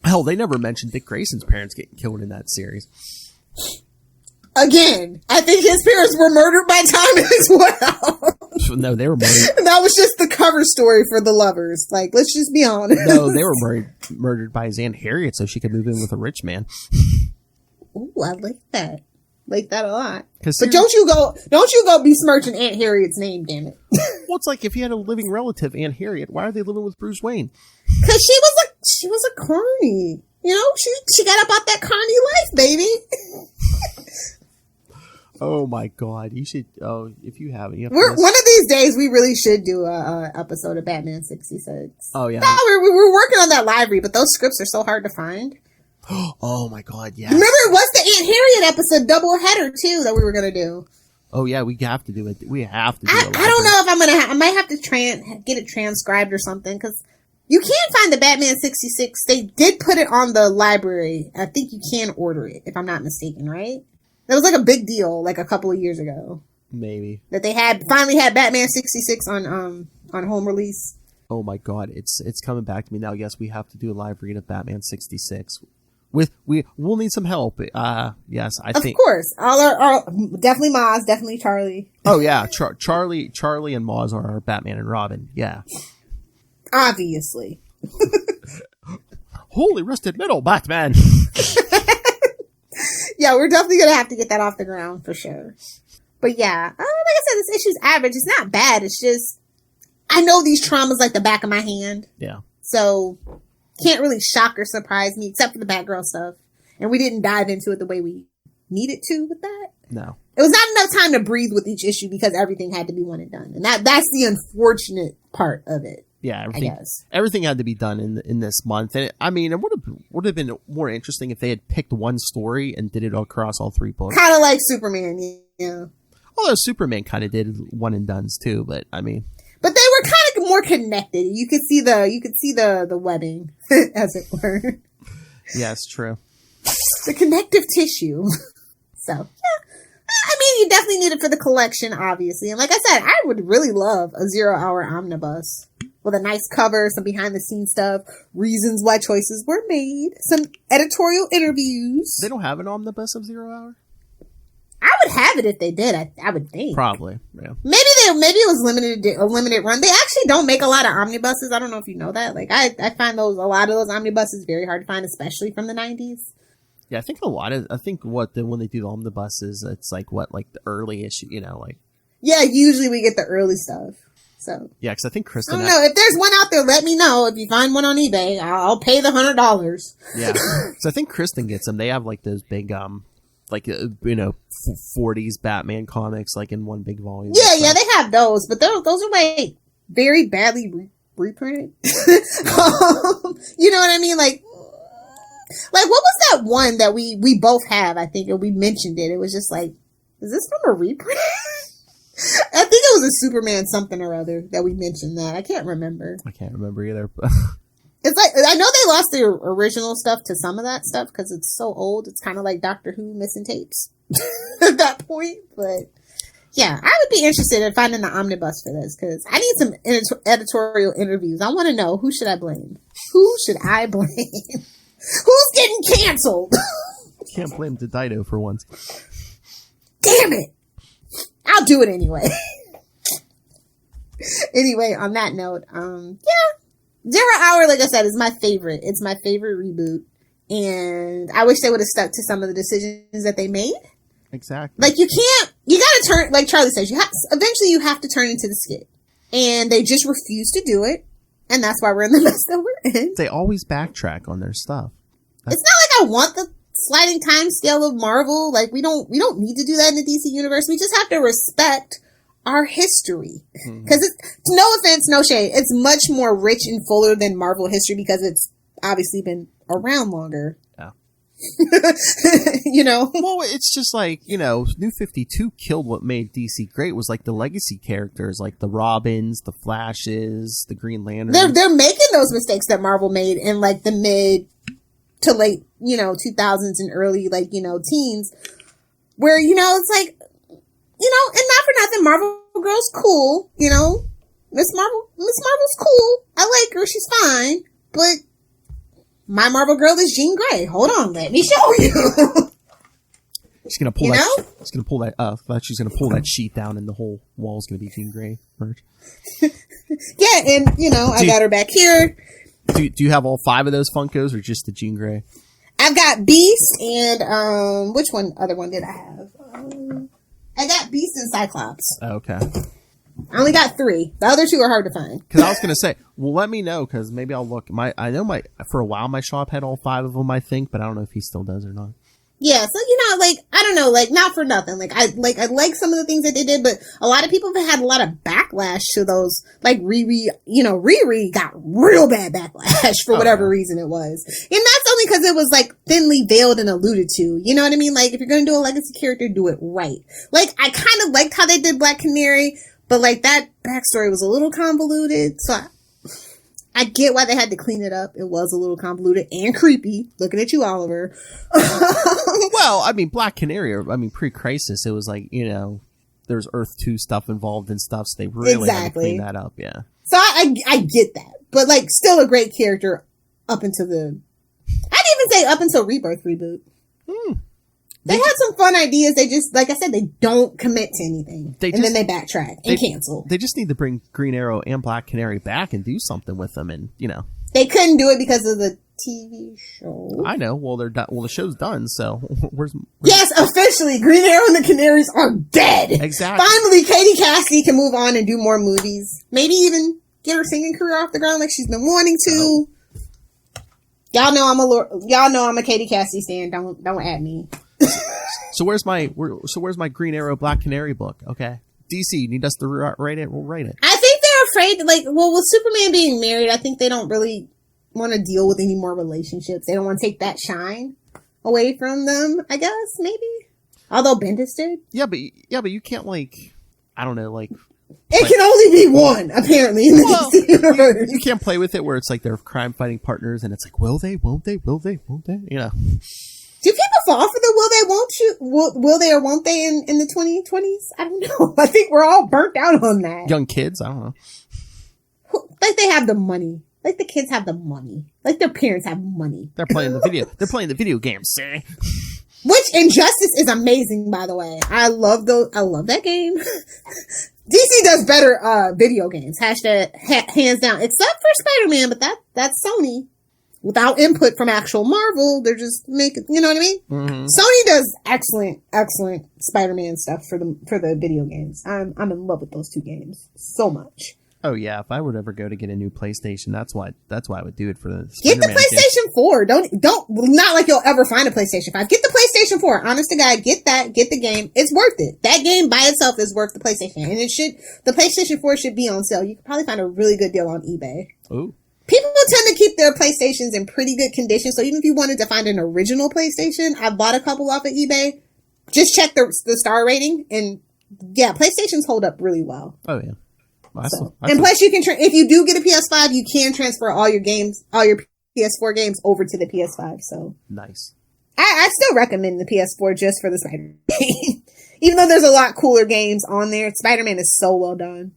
Hell, they never mentioned Dick Grayson's parents getting killed in that series. Again, I think his parents were murdered by time as well. No, they were murdered. That was just the cover story for the lovers. Like, let's just be honest. No, they were murdered by his Aunt Harriet so she could move in with a rich man. Ooh, I like that. like that a lot. But don't you go besmirching Aunt Harriet's name, damn it. Well, it's like if you had a living relative, Aunt Harriet, why are they living with Bruce Wayne? Because she was a carny. You know, she got up out that carny life, baby. Oh my God! You should. Oh, if you haven't, you have One of these days we really should do a episode of Batman 66. Oh yeah. No, we're working on that live read, but those scripts are so hard to find. Oh my God! Yeah. Remember, it was the Aunt Harriet episode double header too that we were gonna do. Oh yeah, we have to do it. We have to do it. I don't know if I'm gonna. I might have to get it transcribed or something because you can find the Batman 66. They did put it on the library. I think you can order it if I'm not mistaken. Right? That was like a big deal, like a couple of years ago. Maybe that they finally had Batman 66 on home release. Oh my God! It's coming back to me now. Yes, we have to do a live read of Batman 66. We'll need some help. Yes, I think. Of course. All our definitely Maz, definitely Charlie. Oh yeah, Charlie and Maz are our Batman and Robin. Yeah. Obviously. Holy rusted metal, Batman. Yeah, we're definitely gonna have to get that off the ground for sure. But yeah, like I said, this issue's average. It's not bad. It's just I know these traumas like the back of my hand. Yeah. So can't really shock or surprise me except for the Batgirl stuff. And we didn't dive into it the way we needed to with that. No. It was not enough time to breathe with each issue because everything had to be one and done. And that's the unfortunate part of it. Yeah, everything, everything had to be done in this month. And it would have been more interesting if they had picked one story and did it across all 3 books. Kind of like Superman, yeah. Although Superman kind of did one and dones too, but I mean. But they were kind of more connected. You could see the webbing, as it were. Yeah, it's true. The connective tissue. So, yeah. I mean, you definitely need it for the collection, obviously. And like I said, I would really love a 0-hour omnibus with a nice cover, some behind-the-scenes stuff, reasons why choices were made, some editorial interviews. They don't have an omnibus of 0 Hour? I would have it if they did. I would think. Probably, yeah. Maybe it was a limited run. They actually don't make a lot of omnibuses. I don't know if you know that. Like I find a lot of those omnibuses very hard to find, especially from the 90s. Yeah, when they do the omnibuses, it's like the early issue, like. Yeah, usually we get the early stuff. So. Yeah, because I think Kristen. I don't know. If there's one out there, let me know. If you find one on eBay, I'll pay the $100. Yeah, because I think Kristen gets them. They have like those big 40s Batman comics like in one big volume. Yeah, they have those, but those are like very badly reprinted. You know what I mean? Like what was that one that we both have? I think, and we mentioned it. It was just like, is this from a reprint? I think it was a Superman something or other that we mentioned that. I can't remember. I can't remember either. It's like, I know they lost their original stuff to some of that stuff because it's so old. It's kind of like Doctor Who missing tapes at that point. But yeah, I would be interested in finding the omnibus for this because I need some editorial interviews. I want to know, who should I blame? Who should I blame? Who's getting canceled? Can't blame Dido for once. Damn it. I'll do it anyway. Anyway, on that note, yeah. 0 Hour, like I said, is my favorite. It's my favorite reboot. And I wish they would have stuck to some of the decisions that they made. Exactly. Like, you gotta turn, like Charlie says, eventually you have to turn into the skit. And they just refuse to do it. And that's why we're in the mess that we're in. They always backtrack on their stuff. It's not like I want the sliding time scale of Marvel. Like, we don't need to do that in the DC universe. We just have to respect our history. Because it's, no offense, no shade, it's much more rich and fuller than Marvel history because it's obviously been around longer. Yeah. You know? Well, it's just like, New 52 killed what made DC great was like the legacy characters, like the Robins, the Flashes, the Green Lanterns. They're making those mistakes that Marvel made in like the mid to late, 2000s and early, teens, where, it's like, and not for nothing, Marvel Girl's cool, Miss Marvel's cool. I like her, she's fine, but my Marvel Girl is Jean Grey. Hold on, let me show you. She's gonna pull that. She's gonna pull that. She's gonna pull that sheet down, and the whole wall's gonna be Jean Grey merch. Yeah, and I got her back here. Do you have all 5 of those Funkos, or just the Jean Grey? I've got Beast and which other one did I have? I got Beast and Cyclops. Okay. I only got 3. The other 2 are hard to find. Because I was going to say, well, let me know, because maybe I'll look. I know for a while my shop had all 5 of them, I think, but I don't know if he still does or not. Yeah, so like I don't know, like not for nothing. I like some of the things that they did, but a lot of people have had a lot of backlash to those. Like Riri got real bad backlash for whatever reason it was, and that's only because it was like thinly veiled and alluded to. You know what I mean? Like if you're gonna do a legacy character, do it right. Like I kind of liked how they did Black Canary, but like that backstory was a little convoluted, so. I get why they had to clean it up. It was a little convoluted and creepy. Looking at you, Oliver. Well, I mean, Black Canary, pre-Crisis, it was like, there's Earth 2 stuff involved and stuff, so they really had to clean that up, yeah. So I get that. But, like, still a great character up until I'd even say up until Rebirth reboot. They had some fun ideas. They just, like I said, they don't commit to anything. Then they backtrack and cancel. They just need to bring Green Arrow and Black Canary back and do something with them. And, They couldn't do it because of the TV show. I know. Well, they're done. Well, the show's done, so where's... Yes, officially. Green Arrow and the Canaries are dead. Exactly. Finally, Katie Cassidy can move on and do more movies. Maybe even get her singing career off the ground like she's been wanting to. Y'all know I'm a Katie Cassidy stan. Don't add me. So where's my Green Arrow Black Canary book? Okay, DC need us to write it. We'll write it. I think they're afraid. With Superman being married, I think they don't really want to deal with any more relationships. They don't want to take that shine away from them. I guess maybe. Although Bendis did. Yeah, but you can't I don't know It can only be one, apparently, in the DC universe. You can't play with it where it's like they're crime fighting partners, and it's like, will they? Won't they? Will they? Won't they? Do people fall for the will they, won't you? Will they or won't they in the 2020s? I don't know. I think we're all burnt out on that. Young kids, I don't know. Like they have the money. Like the kids have the money. Like their parents have money. They're playing the video. They're playing the video games, see? Which Injustice is amazing, by the way. I love that game. DC does better video games. Hashtag hands down. Except for Spider-Man, but that's Sony. Without input from actual Marvel, they're just making, you know what I mean? Mm-hmm. Sony does excellent Spider-Man stuff for the video games. I'm in love with those 2 games so much. Oh yeah, if I would ever go to get a new PlayStation, that's why I would do it for the Get the PlayStation 4. Don't not like you'll ever find a PlayStation 5. Get the PlayStation 4. Honest to God, get the game. It's worth it. That game by itself is worth the PlayStation. And the PlayStation 4 should be on sale. You could probably find a really good deal on eBay. Ooh. People tend to keep their PlayStations in pretty good condition. So even if you wanted to find an original PlayStation, I bought a couple off of eBay. Just check the star rating, and yeah, PlayStations hold up really well. Oh yeah. And plus, you can if you do get a PS5, you can transfer all your PS4 games over to the PS5. So nice. I still recommend the PS4 just for the Spider-Man game. Even though there's a lot cooler games on there, Spider-Man is so well done.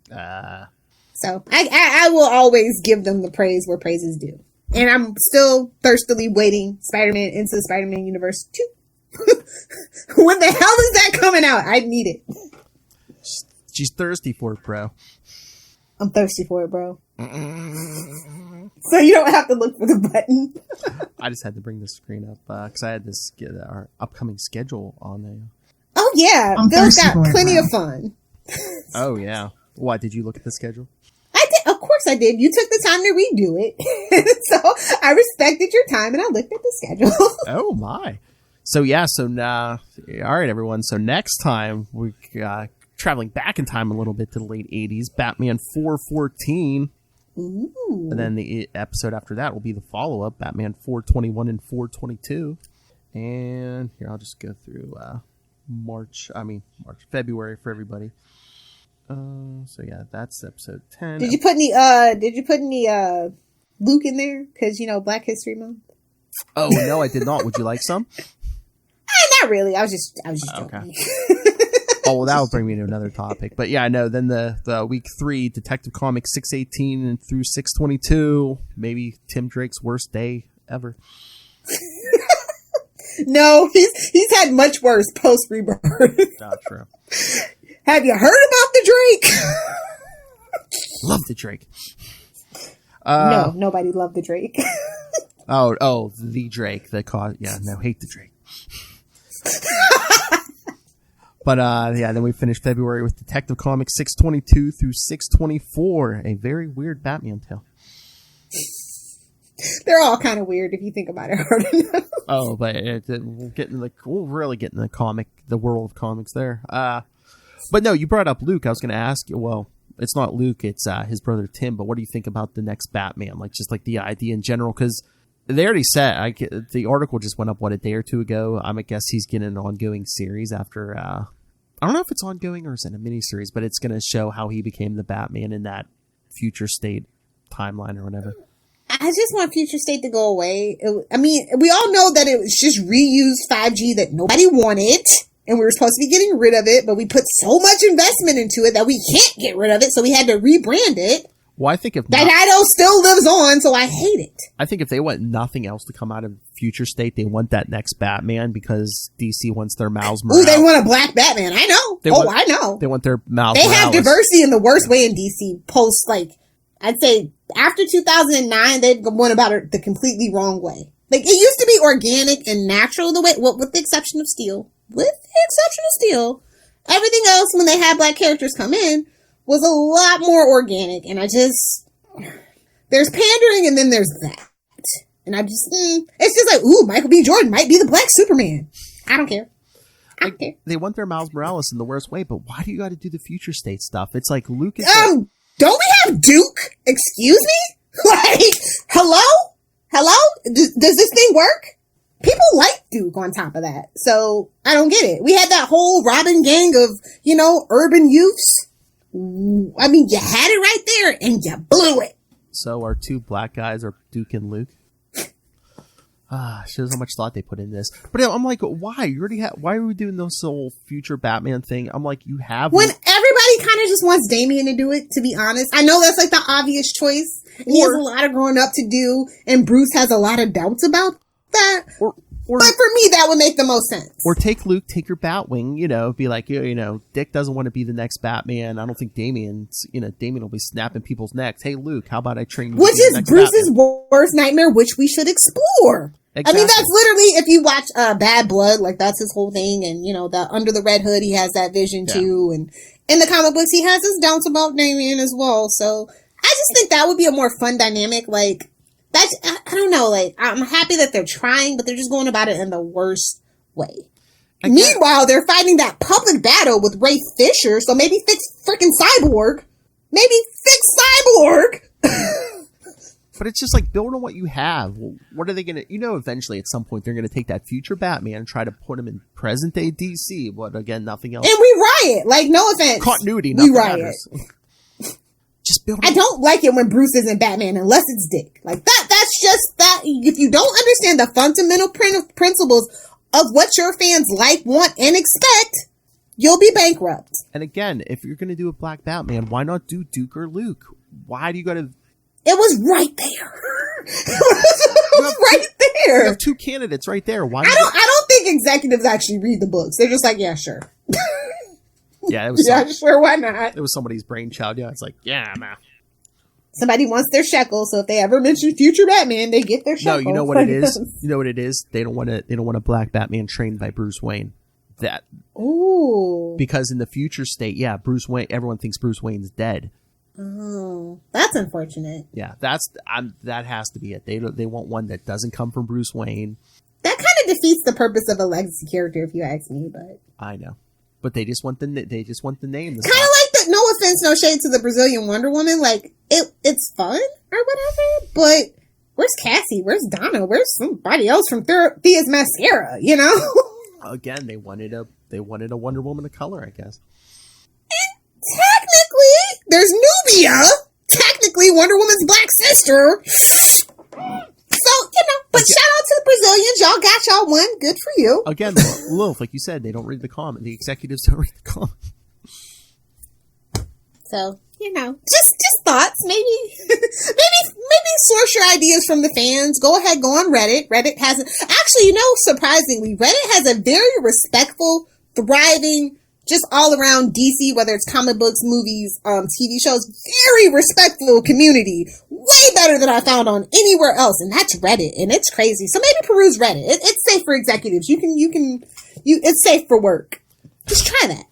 So I will always give them the praise where praise is due. And I'm still thirstily waiting Spider-Man into the Spider-Man universe 2. When the hell is that coming out? I need it. She's thirsty for it, bro. I'm thirsty for it, bro. So you don't have to look for the button. I just had to bring the screen up because I had to get our upcoming schedule on there. Oh yeah, Bill's got plenty of fun. Oh yeah. Why did you look at the schedule? I did. Of course I did. You took the time to redo it. So I respected your time and I looked at the schedule. Oh my. So yeah, all right everyone. So next time we traveling back in time a little bit to the late 80s, Batman 414. Ooh. And then the episode after that will be the follow-up, Batman 421 and 422. And here, I'll just go through February for everybody. So yeah, that's episode 10. Did you put any Luke in there? Because, Black History Month. Oh, no, I did not. Would you like some? Not really. I was just joking. Okay. Oh, well, that will bring me to another topic. But yeah, I know. Then the week 3, Detective Comics 618 and through 622. Maybe Tim Drake's worst day ever. No, he's had much worse post Rebirth. Not true. Have you heard about the Drake? Love the Drake. No, nobody loved the Drake. the Drake. Hate the Drake. But then we finished February with Detective Comics 622 through 624, a very weird Batman tale. They're all kind of weird if you think about it hard enough. Oh, but we'll really get in the world of comics there. But no, you brought up Luke. I was going to ask you. Well, it's not Luke; it's his brother Tim. But what do you think about the next Batman? Like, just like the idea in general, because they already said the article just went up a day or two ago. I guess he's getting an ongoing series after. I don't know if it's ongoing or is it a miniseries, but it's going to show how he became the Batman in that future state timeline or whatever. I just want Future State to go away. We all know that it was just reused 5G that nobody wanted, and we were supposed to be getting rid of it, but we put so much investment into it that we can't get rid of it, so we had to rebrand it. Well, I think that Dido still lives on, so I hate it. I think if they want nothing else to come out of Future State, they want that next Batman because DC wants their Miles Morales. Ooh, they want a black Batman. I know. I know. They want their Miles They Morales. have diversity in the worst way in DC post, I'd say after 2009, they've went about it the completely wrong way. Like, it used to be organic and natural the way, with the exception of Steel. Everything else, when they had black characters come in, was a lot more organic. And there's pandering and then there's that. And it's just like, ooh, Michael B. Jordan might be the black Superman. I don't care. They want their Miles Morales in the worst way, but why do you got to do the Future State stuff? It's like Luke is... Don't we have Duke? Excuse me? Hello? Does this thing work? People like Duke on top of that. So, I don't get it. We had that whole Robin gang of, urban youths. You had it right there and you blew it. So, our two black guys are Duke and Luke. Shows how much thought they put in this. But I'm like, why? You already why are we doing this whole future Batman thing? I'm like, you have... When everybody kind of just wants Damian to do it, to be honest. I know that's the obvious choice. And he has a lot of growing up to do, and Bruce has a lot of doubts about that. But for me, that would make the most sense. Or take Luke, take your Batwing, be like, Dick doesn't want to be the next Batman. I don't think Damian will be snapping people's necks. Hey, Luke, how about I train you? Which is Bruce's worst nightmare, which we should explore. Exactly. That's literally, if you watch Bad Blood, that's his whole thing. And, the Under the Red Hood, he has that vision too. And in the comic books, he has his doubts about Damian as well. So I just think that would be a more fun dynamic. I don't know, I'm happy that they're trying, but they're just going about it in the worst way. Meanwhile, they're fighting that public battle with Ray Fisher, so maybe fix freaking Cyborg. But it's just build on what you have. Well, what are they going to... eventually at some point they're going to take that future Batman and try to put him in present day DC, but again, nothing else. And we riot. No offense. Continuity, nothing we riot. matters. Just build I don't like it when Bruce isn't Batman unless it's Dick. That's just that. If you don't understand the fundamental principles of what your fans like, want, and expect, you'll be bankrupt. And again, if you're going to do a black Batman, why not do Duke or Luke? Why do you got to... It was right there. It was right there. You have two candidates right there. Why? I don't think executives actually read the books. They're just like, yeah, sure. Yeah, it was. Sure. Why not? It was somebody's brainchild. Yeah, it's like, yeah, man. Somebody wants their shekel, so if they ever mention future Batman, they get their shekel. No, you know what it is. You know what it is. They don't want a black Batman trained by Bruce Wayne. Ooh. Because in the future state, Bruce Wayne. Everyone thinks Bruce Wayne's dead. Oh, that's unfortunate. Yeah, that has to be it. They want one that doesn't come from Bruce Wayne. That kind of defeats the purpose of a legacy character, if you ask me. But I know, but they just want the name. Kind of like the. No offense, no shade to the Brazilian Wonder Woman. It's fun or whatever. But where's Cassie? Where's Donna? Where's somebody else from Thea's Mascara? Again, they wanted a Wonder Woman of color, I guess. Technically, there's Nubia. Technically, Wonder Woman's black sister. So, but shout out to the Brazilians. Y'all got y'all one. Good for you. Again, Lilith, like you said, they don't read the comment. The executives don't read the comment. So, just thoughts. Maybe source your ideas from the fans. Go ahead, go on Reddit. Reddit has actually, surprisingly, Reddit has a very respectful, thriving, just all around DC, whether it's comic books, movies, TV shows, very respectful community. Way better than I found on anywhere else. And that's Reddit. And it's crazy. So maybe peruse Reddit. It's safe for executives. It's safe for work. Just try that.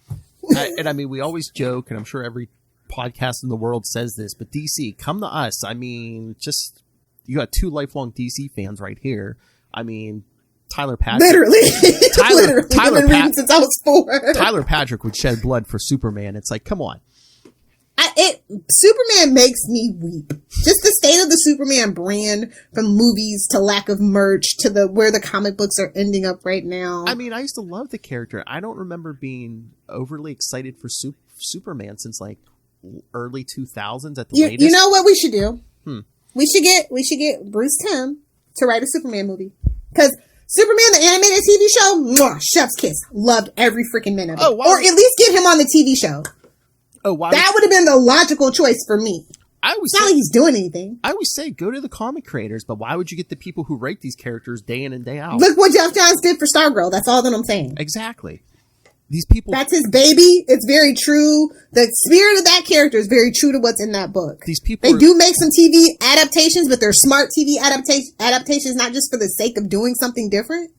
And I mean, we always joke, and I'm sure every podcast in the world says this, but DC, come to us. I mean, just, you got 2 lifelong DC fans right here. I mean, Tyler Patrick. Literally. Tyler I've been reading since I was 4. Tyler Patrick would shed blood for Superman. It's like, come on. Superman makes me weep. Just the state of the Superman brand, from movies to lack of merch to where the comic books are ending up right now. I mean, I used to love the character. I don't remember being overly excited for Superman since like early 2000s at the latest. You know what we should do? We should get Bruce Timm to write a Superman movie. Because Superman, the animated TV show, mwah, chef's kiss. Loved every freaking minute of it. Or at least get him on the TV show. That would have been the logical choice for me. It's not like he's doing anything. I always say go to the comic creators, but why would you get the people who write these characters day in and day out? Look what Jeff Johns did for Stargirl. That's all that I'm saying. Exactly. These people. That's his baby. It's very true. The spirit of that character is very true to what's in that book. These people. They do make some TV adaptations, but they're smart TV adaptations, not just for the sake of doing something different.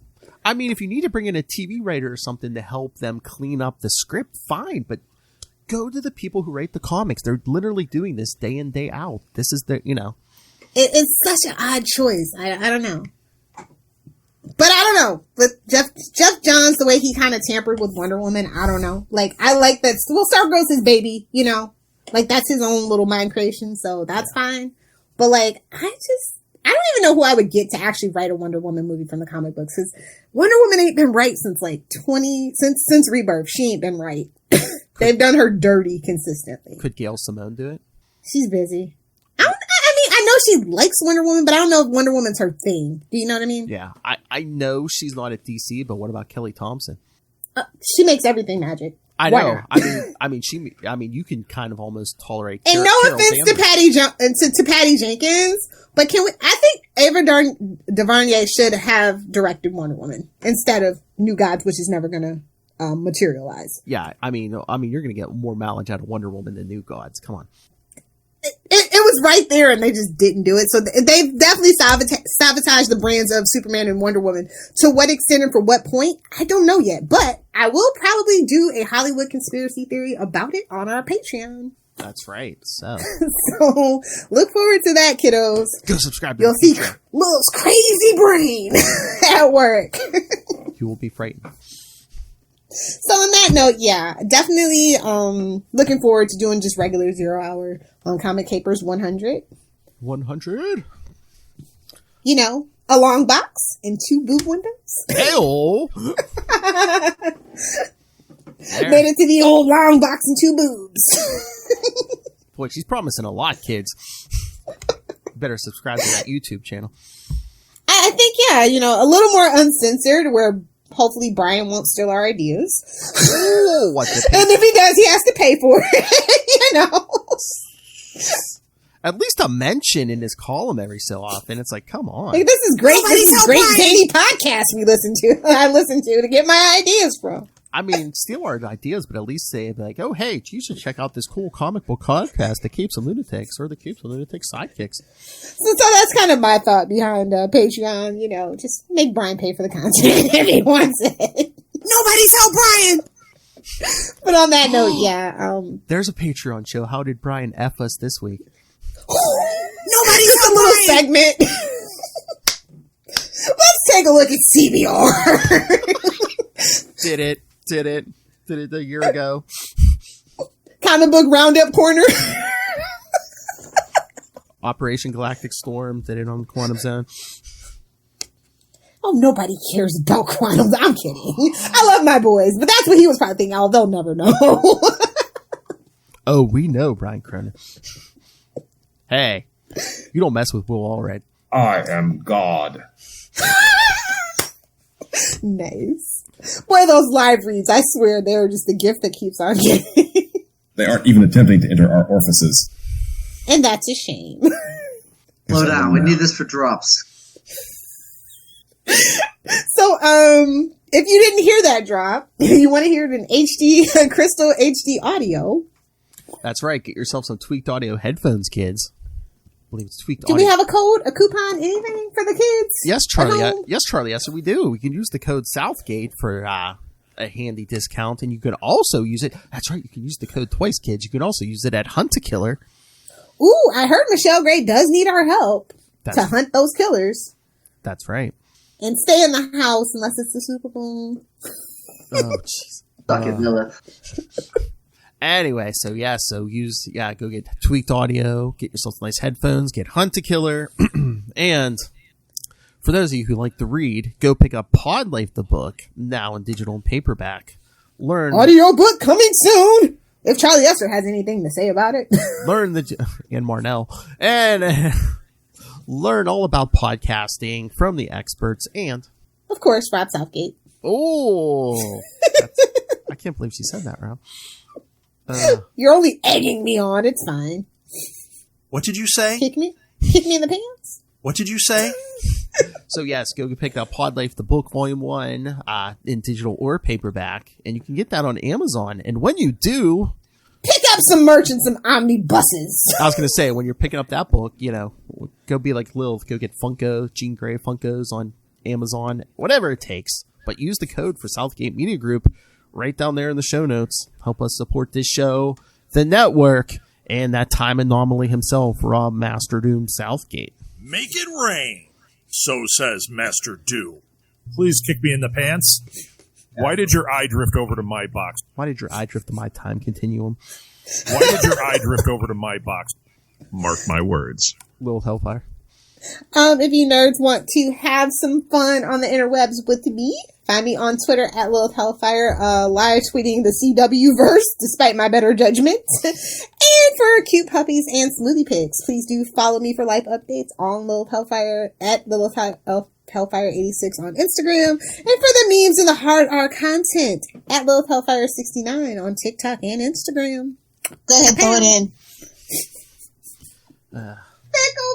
I mean, if you need to bring in a TV writer or something to help them clean up the script, fine, but go to the people who write the comics. They're literally doing this day in, day out. This is the, It's such an odd choice. I don't know. But I don't know. But Jeff Johns, the way he kind of tampered with Wonder Woman, I don't know. Like, I like that. Well, Stargirl's his baby, Like, that's his own little mind creation, so that's fine. But, like, I don't even know who I would get to actually write a Wonder Woman movie from the comic books. Because Wonder Woman ain't been right since, like, since Rebirth. She ain't been right. They've done her dirty consistently. Could Gail Simone do it? She's busy. I know she likes Wonder Woman, but I don't know if Wonder Woman's her thing. Do you know what I mean? Yeah. I know she's not at DC, but what about Kelly Thompson? She makes everything magic. I know. I mean, you can kind of almost tolerate. And no offense to Patty Jenkins, but I think Ava DuVernay should have directed Wonder Woman instead of New Gods, which is never going to materialize. Yeah, I mean, you're going to get more mileage out of Wonder Woman than New Gods. Come on. It was right there, and they just didn't do it. So they've definitely sabotaged the brands of Superman and Wonder Woman. To what extent and for what point, I don't know yet. But I will probably do a Hollywood conspiracy theory about it on our Patreon. That's right. So look forward to that, kiddos. Go subscribe. You'll see Lil's crazy brain at work. You will be frightened. So on that note, yeah, definitely looking forward to doing just regular 0 hour on Comic Capers 100. 100? A long box and 2 boob windows. Hell! Made it to the old long box and 2 boobs. Boy, she's promising a lot, kids. Better subscribe to that YouTube channel. I think, yeah, a little more uncensored, where hopefully Brian won't steal our ideas. Oh, and if he does, he has to pay for it, At least a mention in his column every so often. It's like, come on. Like, this is great. This is great zany podcast I listen to get my ideas from. I mean, steal our ideas, but at least say, like, oh, hey, you should check out this cool comic book podcast, The Capes and Lunatics, or The Capes and Lunatics Sidekicks. So that's kind of my thought behind Patreon. Just make Brian pay for the content if he wants it. Nobody tell Brian! But on that note, yeah. There's a Patreon show. How did Brian F us this week? Nobody tell Brian! A little segment. Let's take a look at CBR. Did it a year ago. Comic book roundup corner. Operation Galactic Storm did it on Quantum Zone. Oh, nobody cares about Quantum. I'm kidding. I love my boys, but that's what he was probably thinking. Oh, they'll never know. Oh, we know, Brian Cronin. Hey, you don't mess with Will Allred. I am God. Nice. Boy, those live reads, I swear they're just a gift that keeps on giving. They aren't even attempting to enter our orifices. And that's a shame. Slow down, we need this for drops. So, if you didn't hear that drop, you want to hear it in HD, Crystal HD audio. That's right, get yourself some Tweaked Audio headphones, kids. I believe it's Tweaked Do Audio. we have a code, a coupon, anything for the kids? Yes, Charlie. Yes, Charlie. Yes, we do. We can use the code Southgate for a handy discount, and you can also use it. That's right, you can use the code twice, kids. You can also use it at Hunt a Killer. Ooh, I heard Michelle Gray does need our help to hunt those killers. That's right. And stay in the house unless it's the Super Bowl. Oh, jeez. Fuck it, Lilith. Anyway, so go get Tweaked Audio, get yourself nice headphones, get Hunt a Killer, and for those of you who like to read, go pick up Pod Life the book, now in digital and paperback. Learn audiobook coming soon. If Charlie Esther has anything to say about it, learn and Marnell and learn all about podcasting from the experts, and of course, Rob Southgate. Oh, I can't believe she said that, Rob. You're only egging me on. It's fine. What did you say? Kick me in the pants. What did you say? So yes, go pick up Pod Life, the book, Volume 1, in digital or paperback, and you can get that on Amazon. And when you do, pick up some merch and some omnibuses. I was going to say, when you're picking up that book, go be like Lilith, go get Jean Grey Funkos on Amazon, whatever it takes. But use the code for Southgate Media Group right down there in the show notes. Help us support this show, the network, and that time anomaly himself, Rob Master Doom Southgate. Make it rain, so says Master Doom. Please kick me in the pants. Why did your eye drift over to my box? Why did your eye drift to my time continuum? Why did your eye drift over to my box? Mark my words. Little Hellfire. If you nerds want to have some fun on the interwebs with me, find me on Twitter at Lilith Hellfire, live tweeting the CW verse despite my better judgment. And for cute puppies and smoothie pics, please do follow me for life updates on Lilith Hellfire at Lilith Hellfire 86 on Instagram, and for the memes and the hard R content at Lilith Hellfire 69 on TikTok and Instagram. Go ahead, throw it in.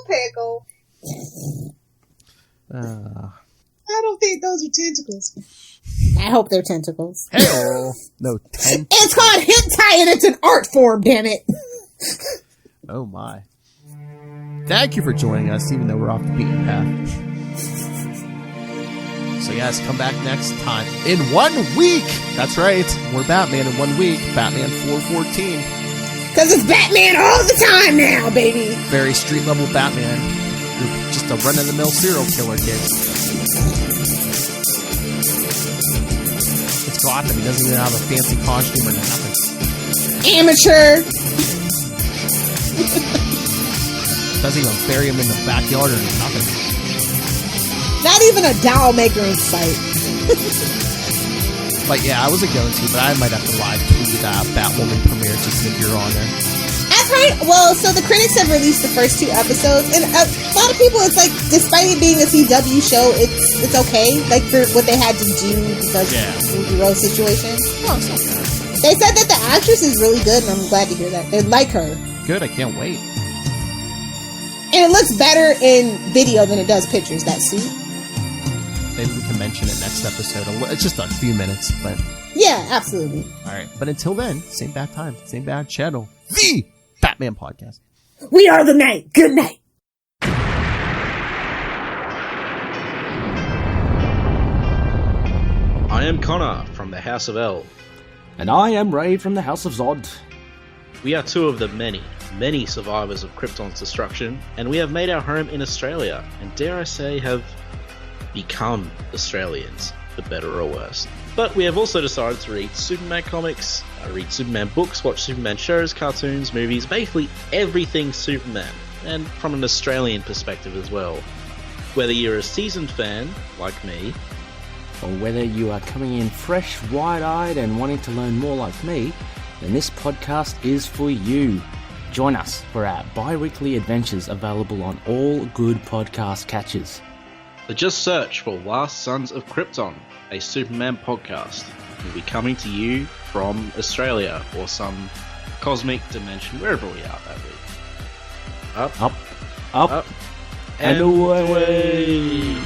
Pickle. I don't think those are tentacles. I hope they're tentacles. Hey-oh. No, it's called hentai and it's an art form, damn it. Oh my. Thank you for joining us, even though we're off the beaten path. So yes, come back next time. In 1 week! That's right, we're Batman in 1 week. Batman 414. Because it's Batman all the time now, baby. Very street level Batman. You're just a run-of-the-mill serial killer, kid. It's Gotham. He doesn't even have a fancy costume or nothing. Amateur. Doesn't even bury him in the backyard or nothing. Not even a doll maker in sight. But yeah, I wasn't going to, but I might have to live tweet Batwoman premiere just if you're on there. I've heard, well, so the critics have released the first 2 episodes, and a lot of people, it's like, despite it being a CW show, it's okay, like, for what they had to do because of the Rose situation. Oh, it's not bad. They said that the actress is really good, and I'm glad to hear that. They like her. Good, I can't wait. And it looks better in video than it does pictures, that suit. Maybe we can mention it next episode. It's just a few minutes, but... Yeah, absolutely. Alright, but until then, same bad time, same bad channel. The Batman Podcast. We are the night. Good night. I am Connor from the House of L. And I am Ray from the House of Zod. We are 2 of the many survivors of Krypton's destruction, and we have made our home in Australia, and dare I say, have become Australians, for better or worse. But we have also decided to read Superman comics, read Superman books, watch Superman shows, cartoons, movies, basically everything Superman, and from an Australian perspective as well. Whether you're a seasoned fan, like me, or whether you are coming in fresh, wide-eyed and wanting to learn more like me, then this podcast is for you. Join us for our bi-weekly adventures available on all good podcast catchers. So just search for Last Sons of Krypton, a Superman podcast. We'll be coming to you from Australia or some cosmic dimension, wherever we are that week. Up, and away.